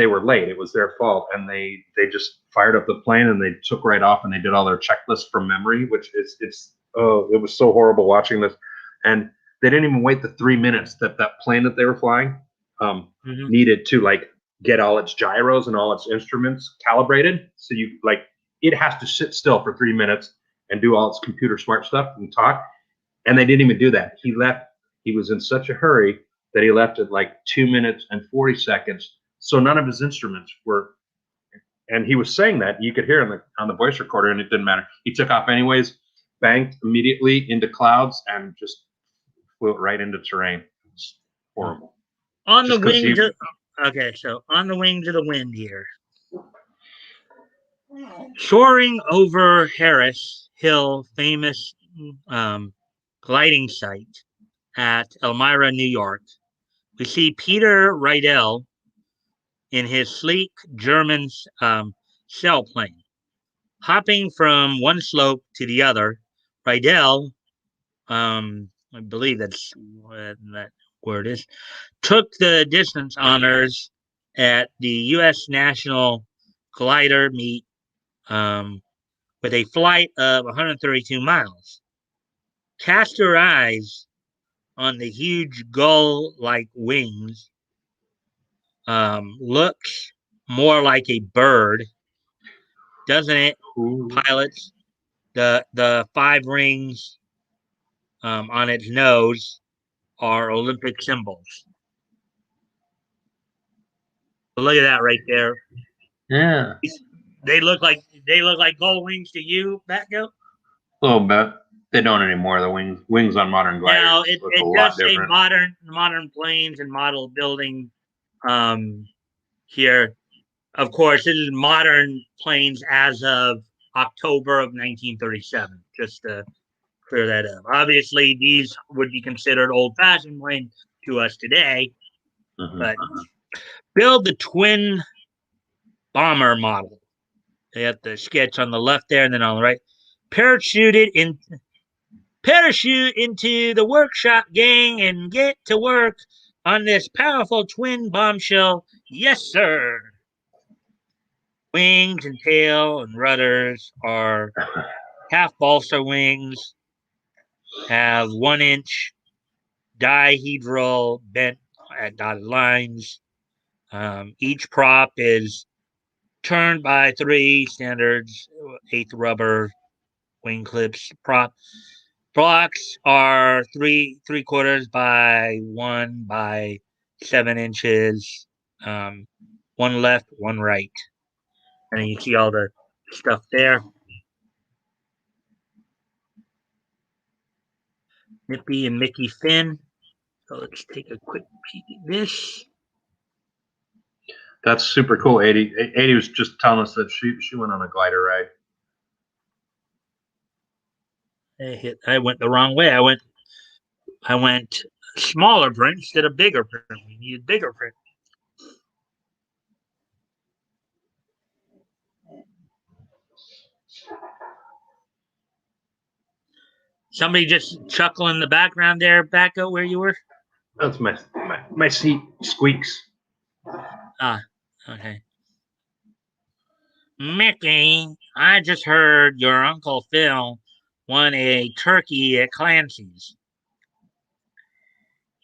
Speaker 2: were late. It was their fault, and they just fired up the plane and they took right off and they did all their checklists from memory, which it was so horrible watching this, and they didn't even wait the 3 minutes that plane that they were flying needed to like get all its gyros and all its instruments calibrated. So it has to sit still for 3 minutes and do all its computer smart stuff and talk. And they didn't even do that. He left. He was in such a hurry that he left at like 2 minutes and 40 seconds. So none of his instruments were, and he was saying that you could hear on the voice recorder, and it didn't matter. He took off anyways, banked immediately into clouds, and just flew right into terrain. It's horrible.
Speaker 1: On the wings on the wings of the wind here. Soaring over Harris Hill, famous gliding site at Elmira, New York, we see Peter Rydell in his sleek German sailplane. Hopping from one slope to the other, Rydell, I believe that's what that word is, took the distance honors at the U.S. National Glider Meet with a flight of 132 miles. Cast your eyes on the huge gull-like wings. Looks more like a bird, doesn't it?
Speaker 2: Ooh.
Speaker 1: Pilots, the 5 rings on its nose are Olympic symbols. So look at that right there.
Speaker 2: Yeah.
Speaker 1: They look like gull wings to you, Batgoat?
Speaker 2: A little bit. They don't anymore. The wings on modern gliders
Speaker 1: Now it
Speaker 2: look a lot
Speaker 1: does say
Speaker 2: different.
Speaker 1: modern planes and model building here. Of course, this is modern planes as of October of 1937. Just to clear that up. Obviously, these would be considered old-fashioned planes to us today, but build the twin bomber model. They have the sketch on the left there, and then on the right, parachute into the workshop, gang, and get to work on this powerful twin bombshell. Yes, sir. Wings and tail and rudders are half balsa wings, have 1-inch dihedral bent at dotted lines. Each prop is turned by 3 standards, 1/8 rubber wing clips. Blocks are 3/4 by 1 by 7 inches. 1 left, 1 right. And then you see all the stuff there. Nippy and Mickey fin. So let's take a quick peek at this.
Speaker 2: That's super cool. 80 was just telling us that she went on a glider ride.
Speaker 1: I went the wrong way. I went smaller print instead of bigger print. We needed bigger print. Somebody just chuckle in the background there, Batgoat, where you were?
Speaker 2: That's my seat squeaks.
Speaker 1: Ah, okay. Mickey, I just heard your Uncle Phil won a turkey at Clancy's.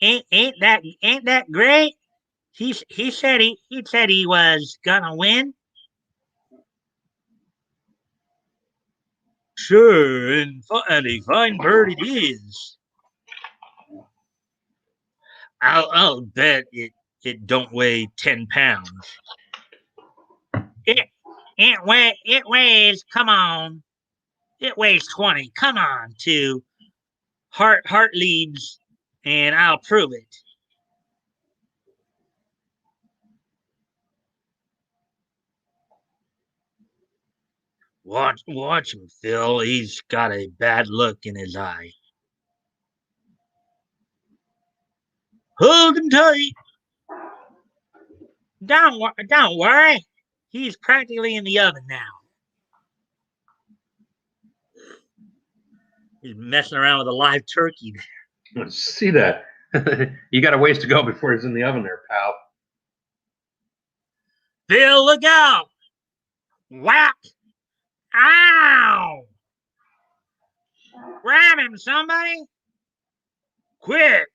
Speaker 1: Ain't that great? He said he was gonna win. Sure, and a fine bird it is. I'll bet it don't weigh 10 pounds. It it weighs. Come on, it weighs 20. Come on, to heart leaves, and I'll prove it. Watch him, Phil. He's got a bad look in his eye. Hold him tight. Don't worry. He's practically in the oven now. He's messing around with a live turkey.
Speaker 2: Let's see that. You got a ways to go before he's in the oven there, pal.
Speaker 1: Phil, look out! Whack! Ow! Grab him, somebody! Quick!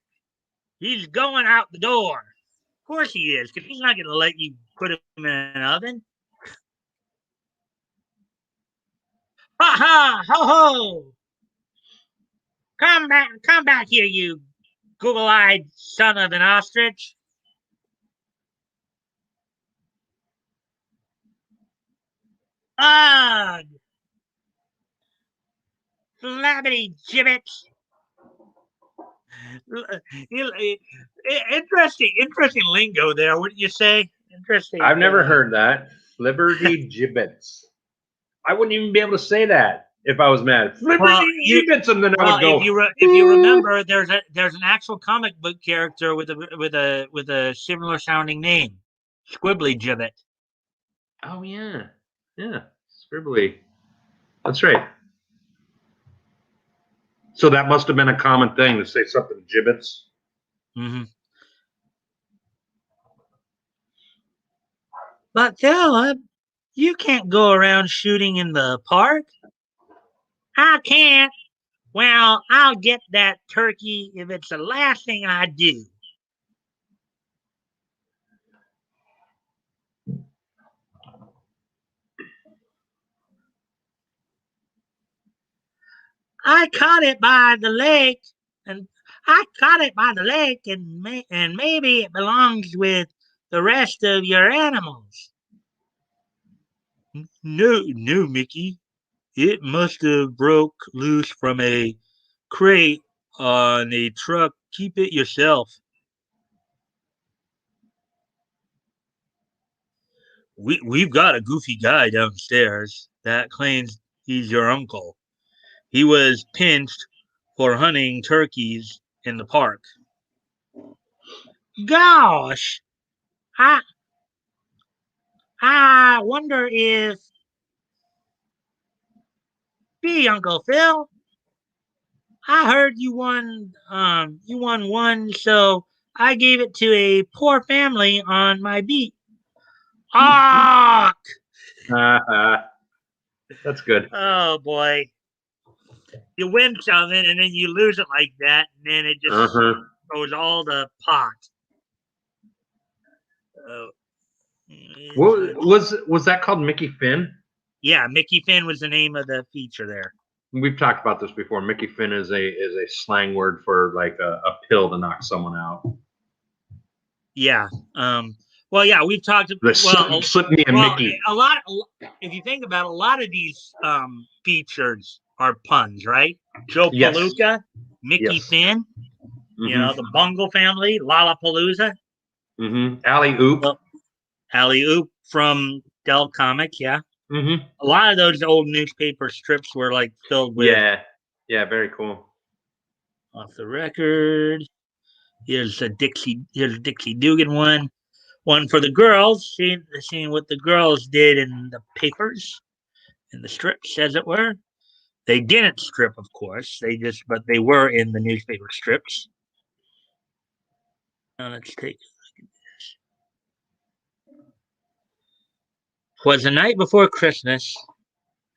Speaker 1: He's going out the door. Of course he is, because he's not going to let you put him in an oven. Ha ha! Ho ho! Come back here, you Google-eyed son of an ostrich. Ugh! Flabbity gibbets! Interesting lingo there, wouldn't you say? Interesting.
Speaker 2: I've never heard that. Liberty gibbets. I wouldn't even be able to say that if I was mad. Liberty gibbets, and then I would go.
Speaker 1: If you remember, there's an actual comic book character with a similar sounding name, Squibbly Gibbet.
Speaker 2: Oh yeah, Scribbly. That's right. So that must have been a common thing to say something gibbets.
Speaker 1: Mm-hmm. But Philip, you can't go around shooting in the park. I can't. Well, I'll get that turkey if it's the last thing I do. I caught it by the leg, and and maybe it belongs with the rest of your animals. No, Mickey. It must have broke loose from a crate on a truck. Keep it yourself. We've got a goofy guy downstairs that claims he's your uncle. He was pinched for hunting turkeys in the park. Gosh, I I wonder if Gee, Uncle Phil, I heard you won one, so I gave it to a poor family on my beat. Ah!
Speaker 2: That's good.
Speaker 1: Oh boy, you win something and then you lose it like that, and then it just goes all to pot. Oh,
Speaker 2: Was that called Mickey Finn?
Speaker 1: yeah, Mickey Finn was the name of the feature there.
Speaker 2: We've talked about this before. Mickey Finn is a slang word for like a pill to knock someone out.
Speaker 1: Yeah. Well, yeah, we've talked.
Speaker 2: Slip me a Mickey.
Speaker 1: A lot. If you think about it, a lot of these features are puns, right? Joe Palooka, Mickey Finn, you know, the Bungle family, Lollapalooza.
Speaker 2: Alley Oop.
Speaker 1: Alley Oop from Dell Comics, yeah. A lot of those old newspaper strips were like filled with.
Speaker 2: Yeah, very cool.
Speaker 1: Off the record. Here's a Dixie Dugan one for the girls, seeing what the girls did in the papers, in the strips, as it were. They didn't strip, of course. But they were in the newspaper strips. Now let's take. 'Twas the night before Christmas,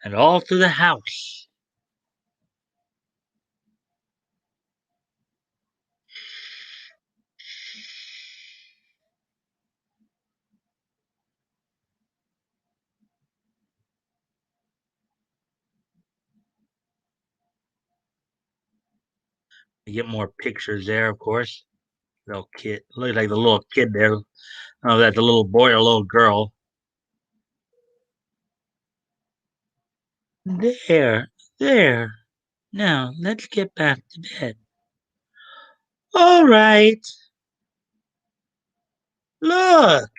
Speaker 1: and all through the house you get more pictures there, of course. Little kid, looks like the little kid there. Oh, that's a little boy or a little girl. There, there. Now let's get back to bed. All right. Look.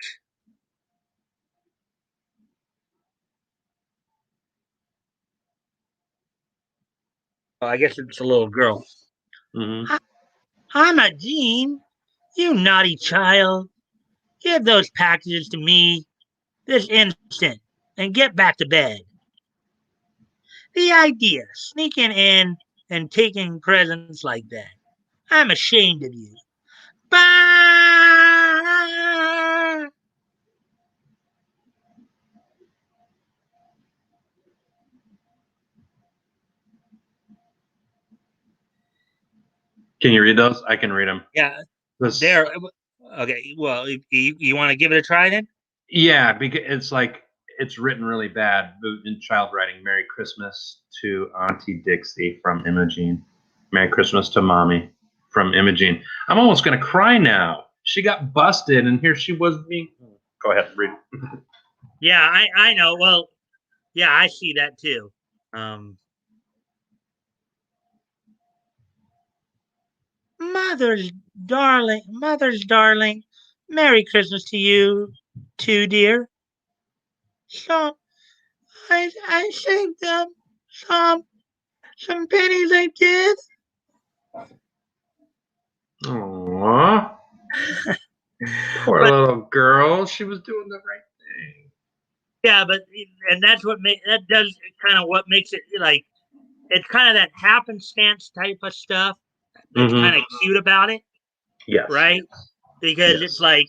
Speaker 1: Oh, I guess it's a little girl.
Speaker 2: Mm-hmm.
Speaker 1: I'm a Jean. You naughty child. Give those packages to me this instant and get back to bed. The idea, sneaking in and taking presents like that. I'm ashamed of you. Bah!
Speaker 2: Can you read those? I can read them.
Speaker 1: Yeah,
Speaker 2: This,
Speaker 1: there. Okay, well, you want to give it a try then?
Speaker 2: yeah, because it's like it's written really bad in child writing. Merry Christmas to Auntie Dixie from Imogene. Merry Christmas to Mommy from Imogene. I'm almost gonna cry now. She got busted, and here she was being. Go ahead, read.
Speaker 1: Yeah, I know. Well, yeah, I see that too. Um, mother's darling, Merry Christmas to you too, dear. So I saved them some pennies I did.
Speaker 2: Aww, poor
Speaker 1: But
Speaker 2: little girl. She was doing the right thing.
Speaker 1: yeah, but and that's what that does kind of what makes it like it's kind of that happenstance type of stuff that's kind
Speaker 2: Mm-hmm.
Speaker 1: of cute about it,
Speaker 2: Yes.
Speaker 1: right? Because it's
Speaker 2: Yes.
Speaker 1: like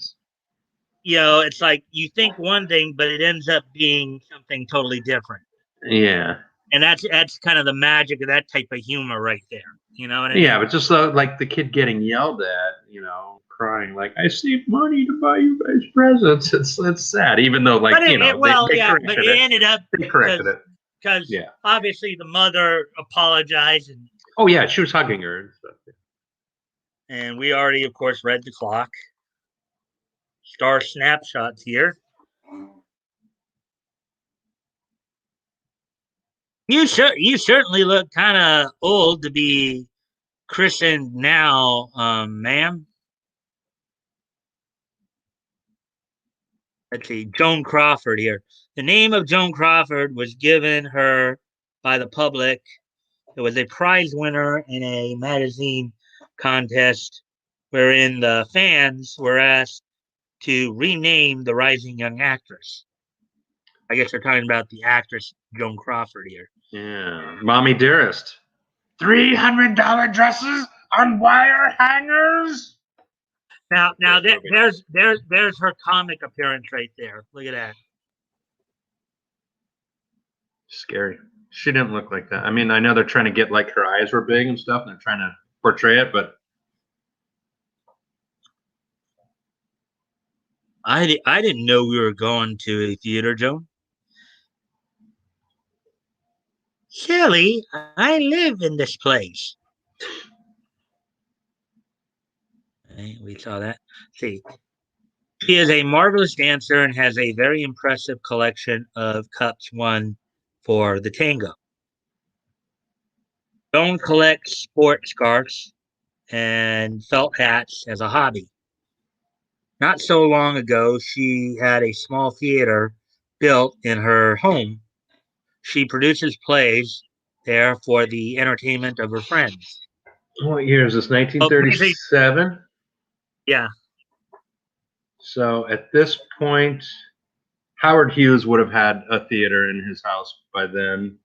Speaker 1: it's like you think one thing, but it ends up being something totally different.
Speaker 2: Yeah.
Speaker 1: And that's kind of the magic of that type of humor right there. You know what I
Speaker 2: Yeah,
Speaker 1: mean?
Speaker 2: but just like the kid getting yelled at, crying like, "I saved money to buy you guys presents." It's sad, even though
Speaker 1: But
Speaker 2: like
Speaker 1: well,
Speaker 2: they
Speaker 1: yeah, but
Speaker 2: corrected
Speaker 1: it
Speaker 2: it.
Speaker 1: ended up
Speaker 2: They corrected
Speaker 1: because
Speaker 2: it.
Speaker 1: because
Speaker 2: Yeah.
Speaker 1: obviously the mother apologized
Speaker 2: Oh yeah, she was hugging her and stuff.
Speaker 1: and we already of course read the clock. Star snapshots here. You certainly look kind of old to be christened now, ma'am. Let's see, Joan Crawford here. The name of Joan Crawford was given her by the public. It was a prize winner in a magazine contest wherein the fans were asked to rename the rising young actress. I guess they're talking about the actress Joan Crawford here.
Speaker 2: Yeah, mommy dearest. $300 dresses on wire hangers.
Speaker 1: Now
Speaker 2: Great movie.
Speaker 1: there's her comic appearance right there. Look at that.
Speaker 2: Scary. She didn't look like that. I mean, I know they're trying to get like her eyes were big and stuff, and they're trying to portray it, but
Speaker 1: I didn't know we were going to a theater, Joan. Shelly, I live in this place. Okay, we saw that. See, she is a marvelous dancer and has a very impressive collection of cups won for the tango. Joan collects sports scarves and felt hats as a hobby. Not so long ago, she had a small theater built in her home. She produces plays there for the entertainment of her friends.
Speaker 2: what year is this?
Speaker 1: Oh, basically,
Speaker 2: 1937.
Speaker 1: yeah.
Speaker 2: So at this point, Howard Hughes would have had a theater in his house by then,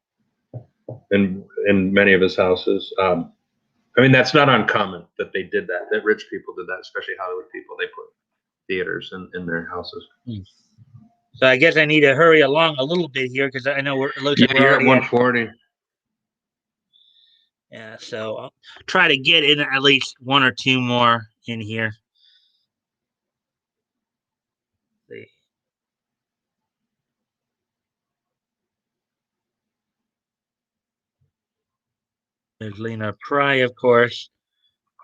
Speaker 2: in many of his houses. I mean, that's not uncommon that they did that. That rich people did that, especially Hollywood people. They put theaters in their houses.
Speaker 1: So I guess I need to hurry along a little bit here because I know it looks like
Speaker 2: Yeah,
Speaker 1: we're
Speaker 2: you're at
Speaker 1: already at
Speaker 2: 140.
Speaker 1: Yeah, so I'll try to get in at least one or two more in here. See. There's Lena Pry, of course.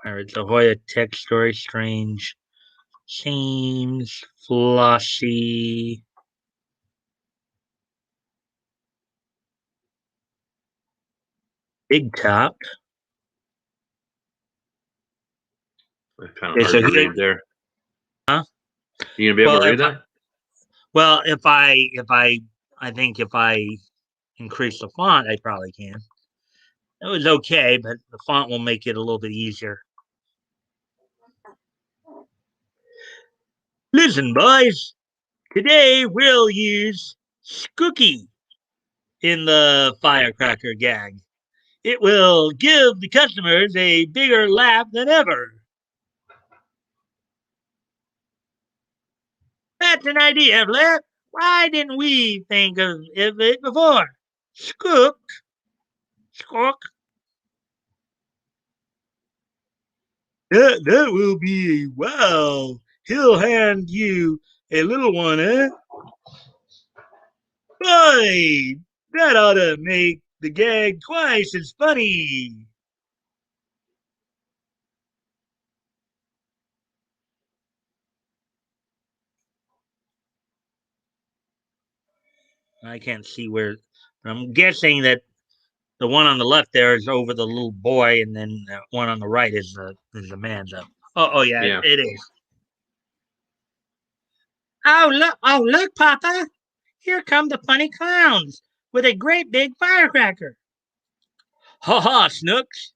Speaker 1: Pirates of Hoya, Tech Story, Strange, James, Flossie, Big Top.
Speaker 2: It's kind of
Speaker 1: Okay,
Speaker 2: hard
Speaker 1: so
Speaker 2: to
Speaker 1: here,
Speaker 2: read there.
Speaker 1: huh?
Speaker 2: You gonna be able
Speaker 1: Well,
Speaker 2: to read that?
Speaker 1: I think if I increase the font, I probably can. It was okay, but the font will make it a little bit easier. Listen, boys. Today we'll use Skooky in the firecracker gag. It will give the customers a bigger laugh than ever. That's an idea, Flip. Why didn't we think of it before? Skook. Squawk. That will be a wow. He'll hand you a little one, eh? Boy, that ought to make the gag twice as funny. I can't see where. I'm guessing that the one on the left there is over the little boy, and then the one on the right is the man's up. Oh yeah,
Speaker 2: Yeah.
Speaker 1: it is. Oh look, Papa! Here come the funny clowns with a great big firecracker. Ha ha, Snooks!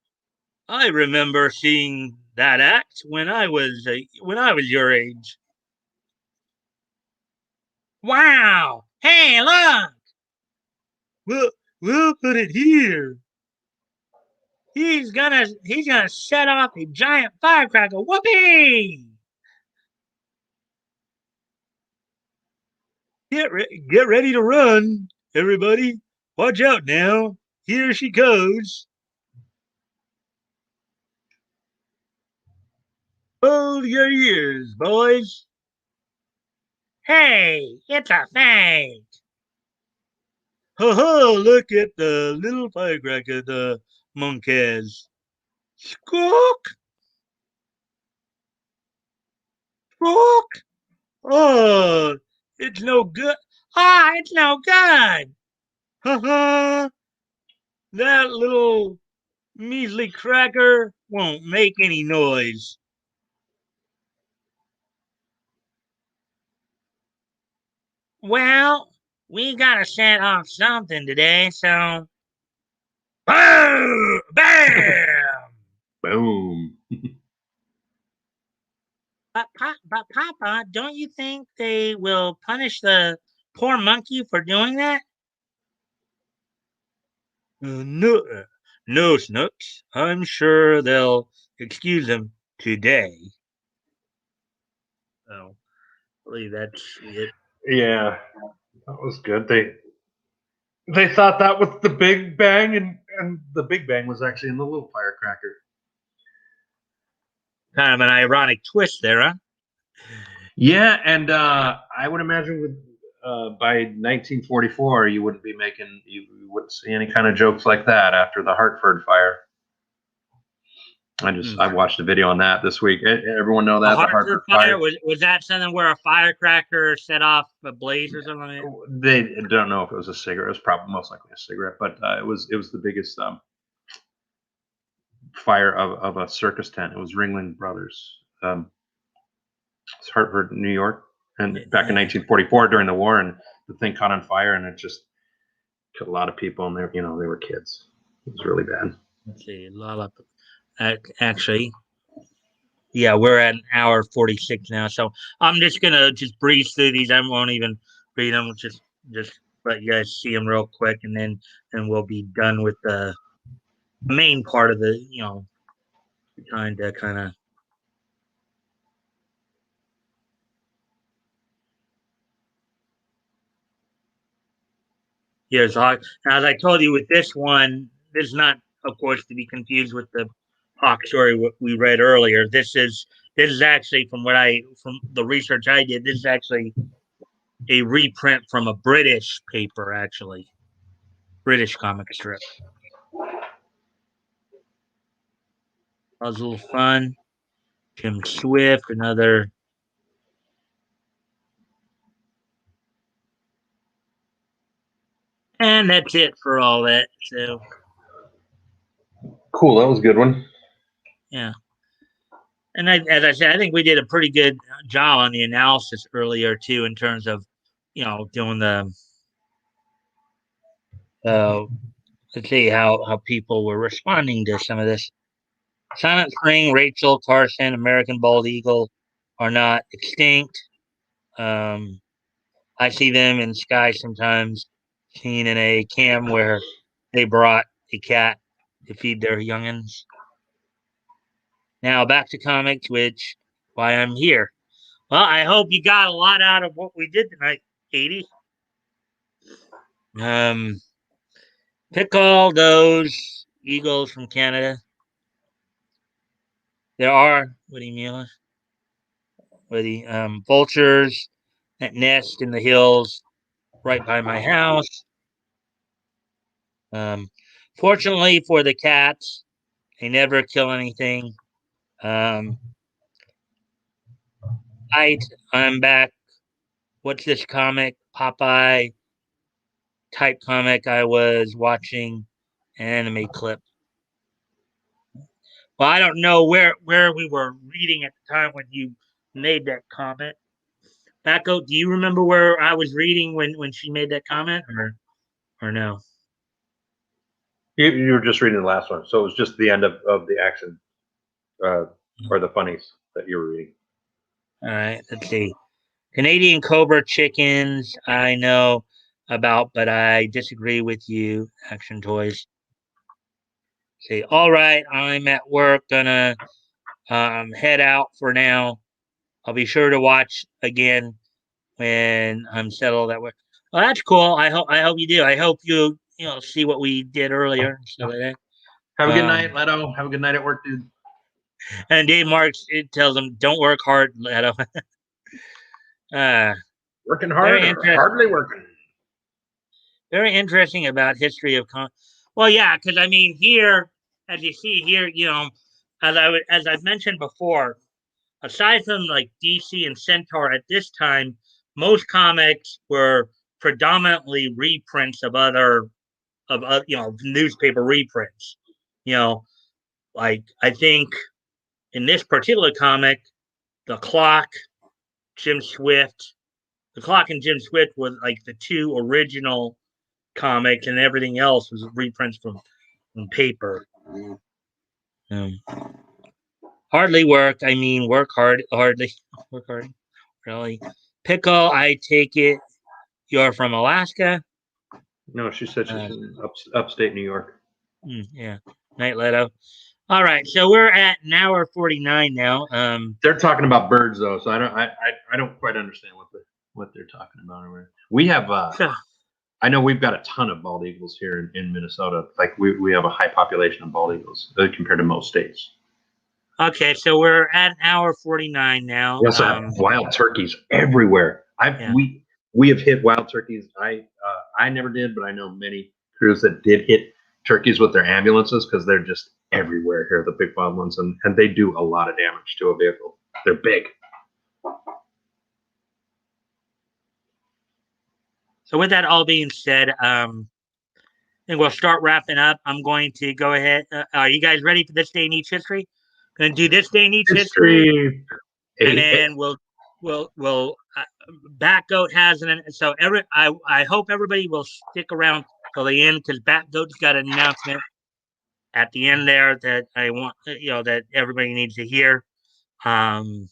Speaker 1: I remember seeing that act when I was your age. Wow! Hey, look! We'll put it here. He's gonna set off a giant firecracker. Whoopee! Get ready to run, everybody. Watch out now. Here she goes. Hold your ears, boys. Hey, it's a fake. Ho ho, look at the little firecracker the monk has. Squawk, squawk. Oh, it's no good. Ah, it's no good. Ha ha. That little measly cracker won't make any noise. Well, we gotta set off something today, so. Bam! Bam!
Speaker 2: Boom.
Speaker 1: But Papa, don't you think they will punish the poor monkey for doing that? No, no, Snooks. I'm sure they'll excuse him today. So, I believe that's it.
Speaker 2: Yeah, that was good. They thought that was the Big Bang, and the Big Bang was actually in the little firecracker.
Speaker 1: Kind of an ironic twist there, huh?
Speaker 2: Yeah, and I would imagine with by 1944, you wouldn't see any kind of jokes like that after the Hartford fire.
Speaker 1: Hmm.
Speaker 2: I watched a video on that this week. Everyone know
Speaker 1: A
Speaker 2: that the
Speaker 1: Hartford
Speaker 2: Hartford
Speaker 1: fire
Speaker 2: fire.
Speaker 1: was that something where a firecracker set off a blaze or something like that?
Speaker 2: They don't know if it was a cigarette. It was probably most likely a cigarette, but it was the biggest fire of a circus tent. It was Ringling Brothers. It's Hartford, New York, and back in
Speaker 1: Yeah.
Speaker 2: 1944 during the war, and the thing caught on fire, and it just killed a lot of people, and they were kids. It was really bad.
Speaker 1: Let's see, Lollipop. Actually, yeah, we're at an hour 46 now, so I'm just gonna just breeze through these. I won't even read them. Just let you guys see them real quick, and then we'll be done with the main part of the trying to kind of. Here's Hawk. Now, as I told you with this one, this is not, of course, to be confused with the Hawk story we read earlier. This is actually from the research I did. This is actually a reprint from a British paper, actually, British comic strip. Puzzle fun. Jim Swift, another. And that's it for all that. So
Speaker 2: Cool. That was a good one.
Speaker 1: yeah. And as I said, I think we did a pretty good job on the analysis earlier too, in terms of, doing the. Let's see how people were responding to some of this. Silent Spring, Rachel Carson, American Bald Eagle are not extinct. Um, I see them in Sky sometimes, seen in a cam where they brought a cat to feed their youngins. Now back to comics, which why I'm here. Well, I hope you got a lot out of what we did tonight, Katie. Pick all those eagles from Canada. There are, what do you mean? With the vultures that nest in the hills right by my house. Um, Fortunately for the cats, they never kill anything. Um, I'm back. What's this comic? Popeye type comic I was watching an anime clip. Well, I don't know where we were reading at the time when you made that comment. Batgoat, do you remember where I was reading when she made that comment, or no?
Speaker 2: You were just reading the last one, so it was just the end of the action or the funnies that you were reading.
Speaker 1: All right, let's see. Canadian Cobra chickens, I know about, but I disagree with you. Action toys. Say, all right, I'm at work, gonna head out for now. I'll be sure to watch again when I'm settled at work. Well, that's cool. I hope you do. I hope you see what we did earlier and stuff like that.
Speaker 2: Have a good night, Leto. Have a good night at work, dude.
Speaker 1: And Dave Marks, it tells him, "Don't work hard, Leto."
Speaker 2: Working hard or hardly working?
Speaker 1: Very interesting about history of Well, yeah, because I mean, here, as you see here, as I've mentioned before, aside from like DC and Centaur at this time, most comics were predominantly reprints of newspaper reprints. You know, like I think in this particular comic, the clock, Jim Swift, the clock and Jim Swift were like the two original comics, and everything else was reprints from paper. Um, Hardly work. I mean, work hard. Hardly work hard. Really. Pickle. I take it you're from Alaska.
Speaker 2: No, she said she's from upstate New York.
Speaker 1: Yeah. Night Leto. All right, so we're at an hour 49 now.
Speaker 2: They're talking about birds though, so I don't quite understand what they're talking about. We have I know we've got a ton of bald eagles here in Minnesota. Like we have a high population of bald eagles compared to most states.
Speaker 1: Okay, so we're at an hour 49 now.
Speaker 2: We also have wild turkeys everywhere. We have hit wild turkeys. I never did, but I know many crews that did hit turkeys with their ambulances because they're just everywhere here, the big wild ones, and they do a lot of damage to a vehicle. They're big.
Speaker 1: So with that all being said, I think we'll start wrapping up. I'm going to go ahead. Are you guys ready for this day in each history? Going to do this day in each history, and then we'll Batgoat has an so I hope everybody will stick around till the end because Batgoat's got an announcement at the end there that I want that everybody needs to hear.
Speaker 2: And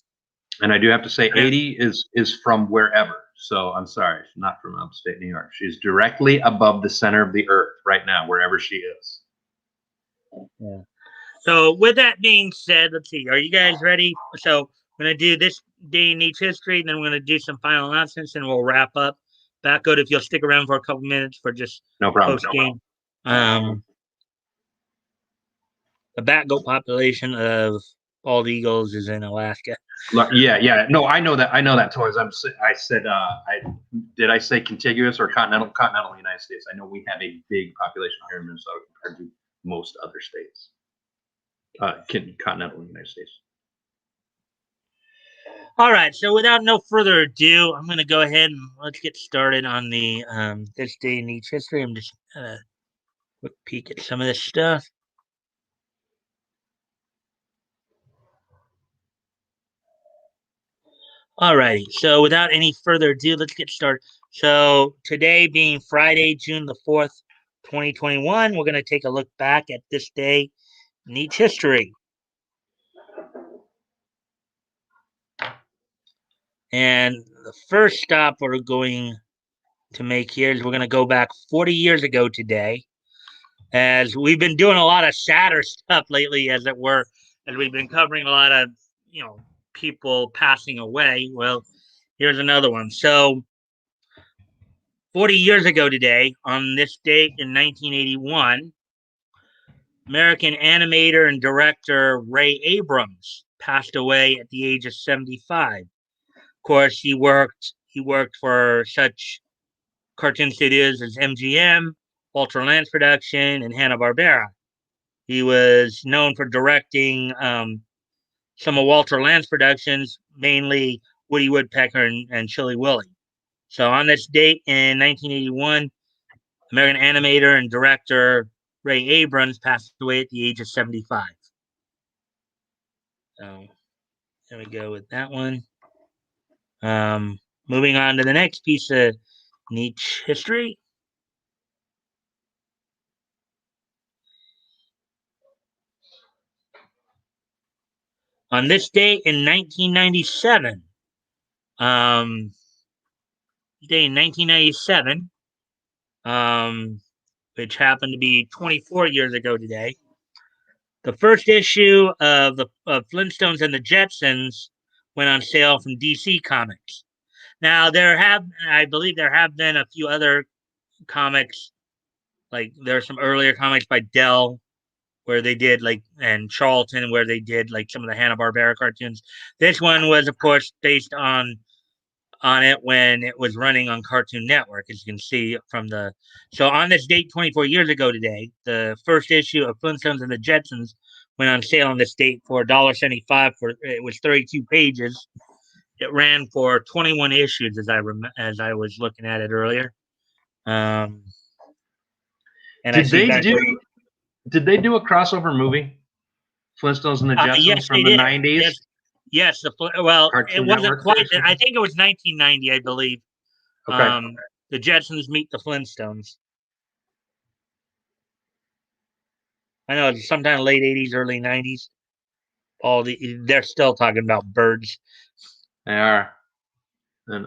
Speaker 2: I do have to say, 80 is from wherever. So I'm sorry, she's not from upstate New York. She's directly above the center of the earth right now, wherever she is.
Speaker 1: Yeah. So with that being said, let's see. Are you guys ready? So we're gonna do this day in each history, and then we're gonna do some final announcements, and we'll wrap up. Batgoat, if you'll stick around for a couple minutes for just
Speaker 2: No problem.
Speaker 1: post game. The Batgoat population of bald eagles is in Alaska.
Speaker 2: Yeah. No, I know that. I know that. Toys. I said. Did I say contiguous or continental? Continental United States. I know we have a big population here in Minnesota compared to most other states. Continental United States.
Speaker 1: All right. So without no further ado, I'm going to go ahead and let's get started on the this day in each history. I'm just quick peek at some of this stuff. All righty. So without any further ado, let's get started. So today being Friday, June the 4th, 2021, we're going to take a look back at this day in each history. And the first stop we're going to make here is we're going to go back 40 years ago today, as we've been doing a lot of sadder stuff lately, as it were, as we've been covering a lot of, people passing away. Well, here's another one. So 40 years ago today, on this date in 1981, American animator and director Ray Abrams passed away at the age of 75. Of course, he worked for such cartoon studios as MGM, Walter Lantz Production, and Hanna-Barbera. He was known for directing some of Walter Lantz productions, mainly Woody Woodpecker and Chilly Willy. So on this date in 1981, American animator and director Ray Abrams passed away at the age of 75. So there we go with that one. Moving on to the next piece of niche history. On this date in 1997, which happened to be 24 years ago today, the first issue of Flintstones and the Jetsons went on sale from DC Comics. Now I believe there have been a few other comics, like there are some earlier comics by Dell where they did and Charlton where they did like some of the Hanna-Barbera cartoons. This one was of course based on it when it was running on Cartoon Network, as you can see from the. So on this date, 24 years ago today, the first issue of Flintstones and the Jetsons went on sale on this date for $1.75. It was 32 pages. It ran for 21 issues, as I was looking at it earlier. And
Speaker 2: did they do a crossover movie, Flintstones and the Jetsons,
Speaker 1: yes,
Speaker 2: from the 90s?
Speaker 1: Yes. Well,
Speaker 2: Cartoon
Speaker 1: it wasn't
Speaker 2: Network
Speaker 1: quite. I think it was 1990, I believe.
Speaker 2: Okay.
Speaker 1: The Jetsons meet the Flintstones. I know it's sometime late 80s, early 90s. They're still talking about birds.
Speaker 2: They are. And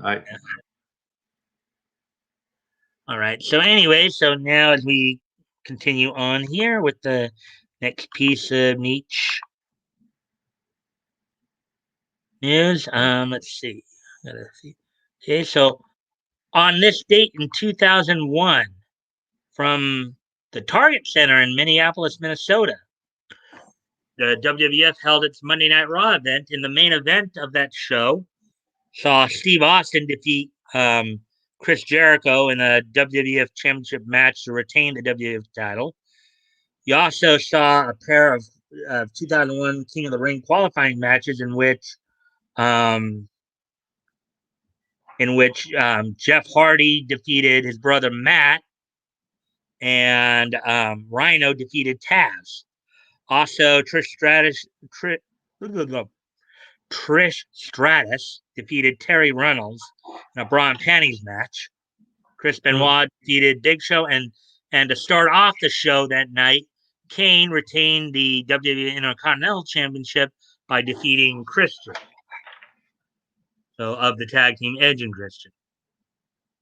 Speaker 1: All right. So anyway, so now as we continue on here with the next piece of niche news, let's see. Okay, so on this date in 2001, from the Target Center in Minneapolis, Minnesota, the WWF held its Monday Night Raw event. In the main event of that show, saw Steve Austin defeat Chris Jericho in a WWF Championship match to retain the WWF title. You also saw a pair of 2001 King of the Ring qualifying matches in which Jeff Hardy defeated his brother Matt, and Rhino defeated Taz. Also, Trish Stratus defeated Terry Reynolds in a bra and panties match. Chris Benoit defeated Big Show, and to start off the show that night, Kane retained the WWE Intercontinental Championship by defeating Christian. So of the tag team, Edge and Christian.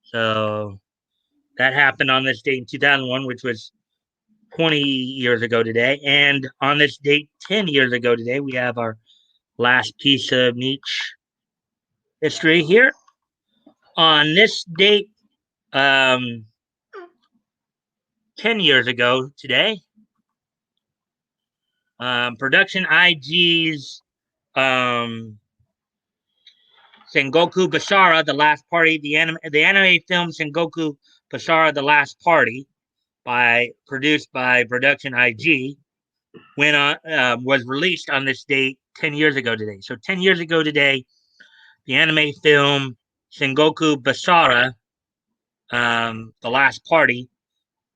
Speaker 1: So that happened on this date in 2001, which was 20 years ago today. And on this date, 10 years ago today, we have our last piece of niche history here. On this date, um, 10 years ago today, Production IG's Sengoku Basara, The Last Party, the anime film Sengoku Basara, The Last Party, produced by Production IG, was released on this date 10 years ago today. So 10 years ago today, the anime film Sengoku Basara, The Last Party,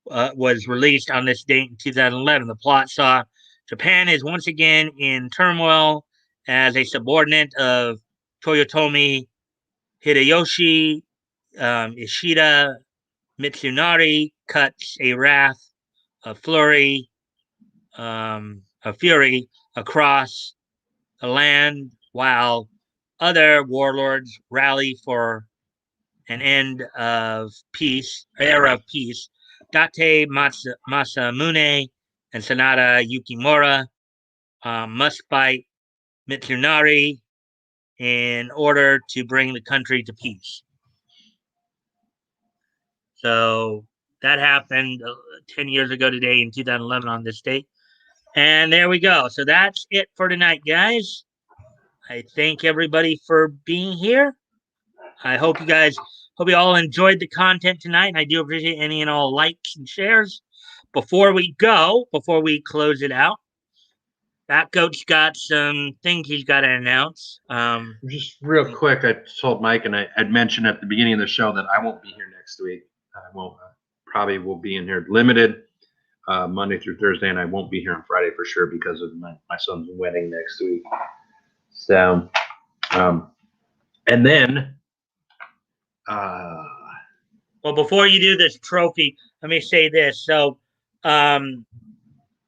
Speaker 1: was released on this date in 2011. The plot saw Japan is once again in turmoil as a subordinate of Toyotomi Hideyoshi Ishida Mitsunari cuts a wrath, a flurry, a fury across the land while other warlords rally for an era of peace. Date Masamune and Sanada Yukimura must fight Mitsunari in order to bring the country to peace. So that happened 10 years ago today in 2011 on this date. And there we go. So that's it for tonight, guys. I thank everybody for being here. I hope you all enjoyed the content tonight. And I do appreciate any and all likes and shares. Before we close it out, Batgoat's got some things he's got to announce.
Speaker 2: Just real quick, I told Mike and I'd mentioned at the beginning of the show that I won't be here next week. I won't. Probably will be in here limited Monday through Thursday, and I won't be here on Friday for sure because of my son's wedding next week. So, and then,
Speaker 1: well, before you do this trophy, let me say this. So,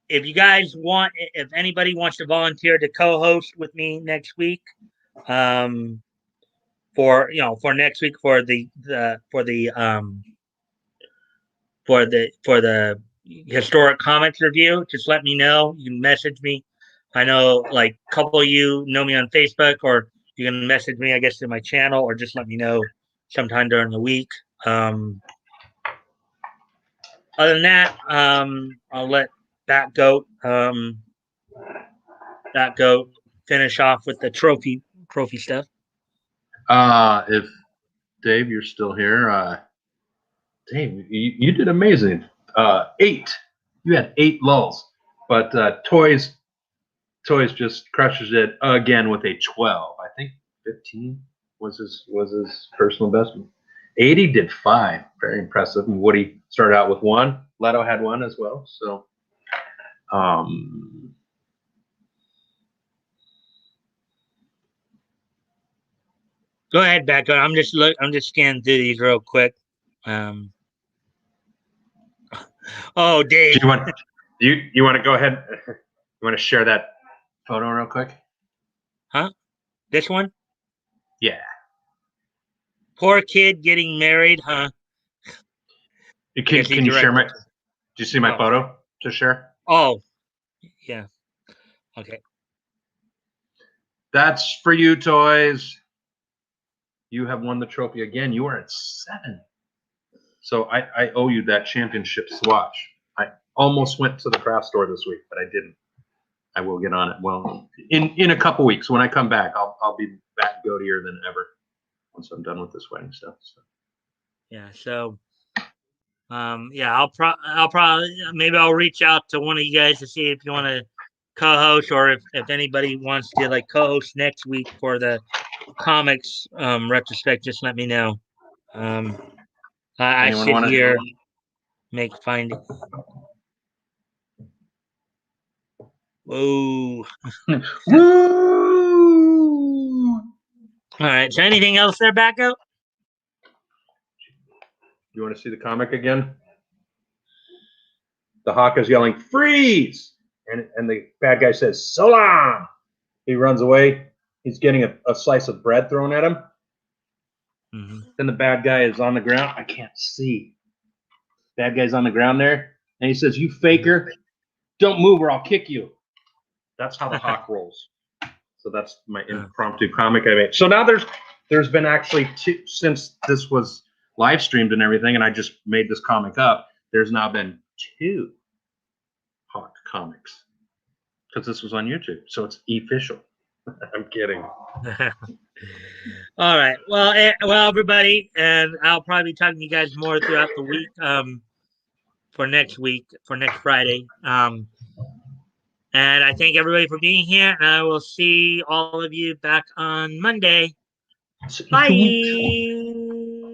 Speaker 1: if you guys want, if anybody wants to volunteer to co-host with me next week, for next week for the historic comics review, just let me know. You can message me. I know like a couple of you know me on Facebook, or you can message me, I guess, to my channel, or just let me know sometime during the week. Other than that, I'll let Batgoat finish off with the trophy stuff.
Speaker 2: if Dave, you're still here, Dave, you did amazing. 8. You had 8 lulls, but Toys just crushes it again with a 12. I think 15 was his personal best. 80 did 5. Very impressive. And Woody started out with 1. Leto had 1 as well. So,
Speaker 1: go ahead, Batgoat. I'm just scanning through these real quick. Oh, Dave.
Speaker 2: Do you want to go ahead? You want to share that photo real quick?
Speaker 1: Huh? This one?
Speaker 2: Yeah.
Speaker 1: Poor kid getting married, huh?
Speaker 2: Can you share my? Do you see my photo to share?
Speaker 1: Oh, yeah. Okay.
Speaker 2: That's for you, Toys. You have won the trophy again. You are at 7. So I owe you that championship swatch. I almost went to the craft store this week, but I didn't. I will get on it. Well, in a couple weeks when I come back, I'll be back goatier than ever once I'm done with this wedding stuff. So.
Speaker 1: Yeah. So, yeah, I'll probably maybe I'll reach out to one of you guys to see if you want to co-host, or if anybody wants to like co-host next week for the comics retrospect. Just let me know. I sit here, find it. Whoa.
Speaker 2: Woo!
Speaker 1: All right. So anything else there, Batgoat?
Speaker 2: You want to see the comic again? The hawk is yelling, freeze! And the bad guy says, so long! He runs away. He's getting a slice of bread thrown at him. Mm-hmm. Then the bad guy is on the ground. I can't see. Bad guy's on the ground there. And he says, "You faker, don't move or I'll kick you." That's how the Hawk rolls. So that's my impromptu comic I made. So now there's been actually two, since this was live streamed and everything, and I just made this comic up. There's now been 2 Hawk comics because this was on YouTube, so it's official. I'm kidding.
Speaker 1: All right. Well, everybody, and I'll probably be talking to you guys more throughout the week. For next Friday. And I thank everybody for being here, and I will see all of you back on Monday.
Speaker 2: See you 2 weeks.
Speaker 1: Bye.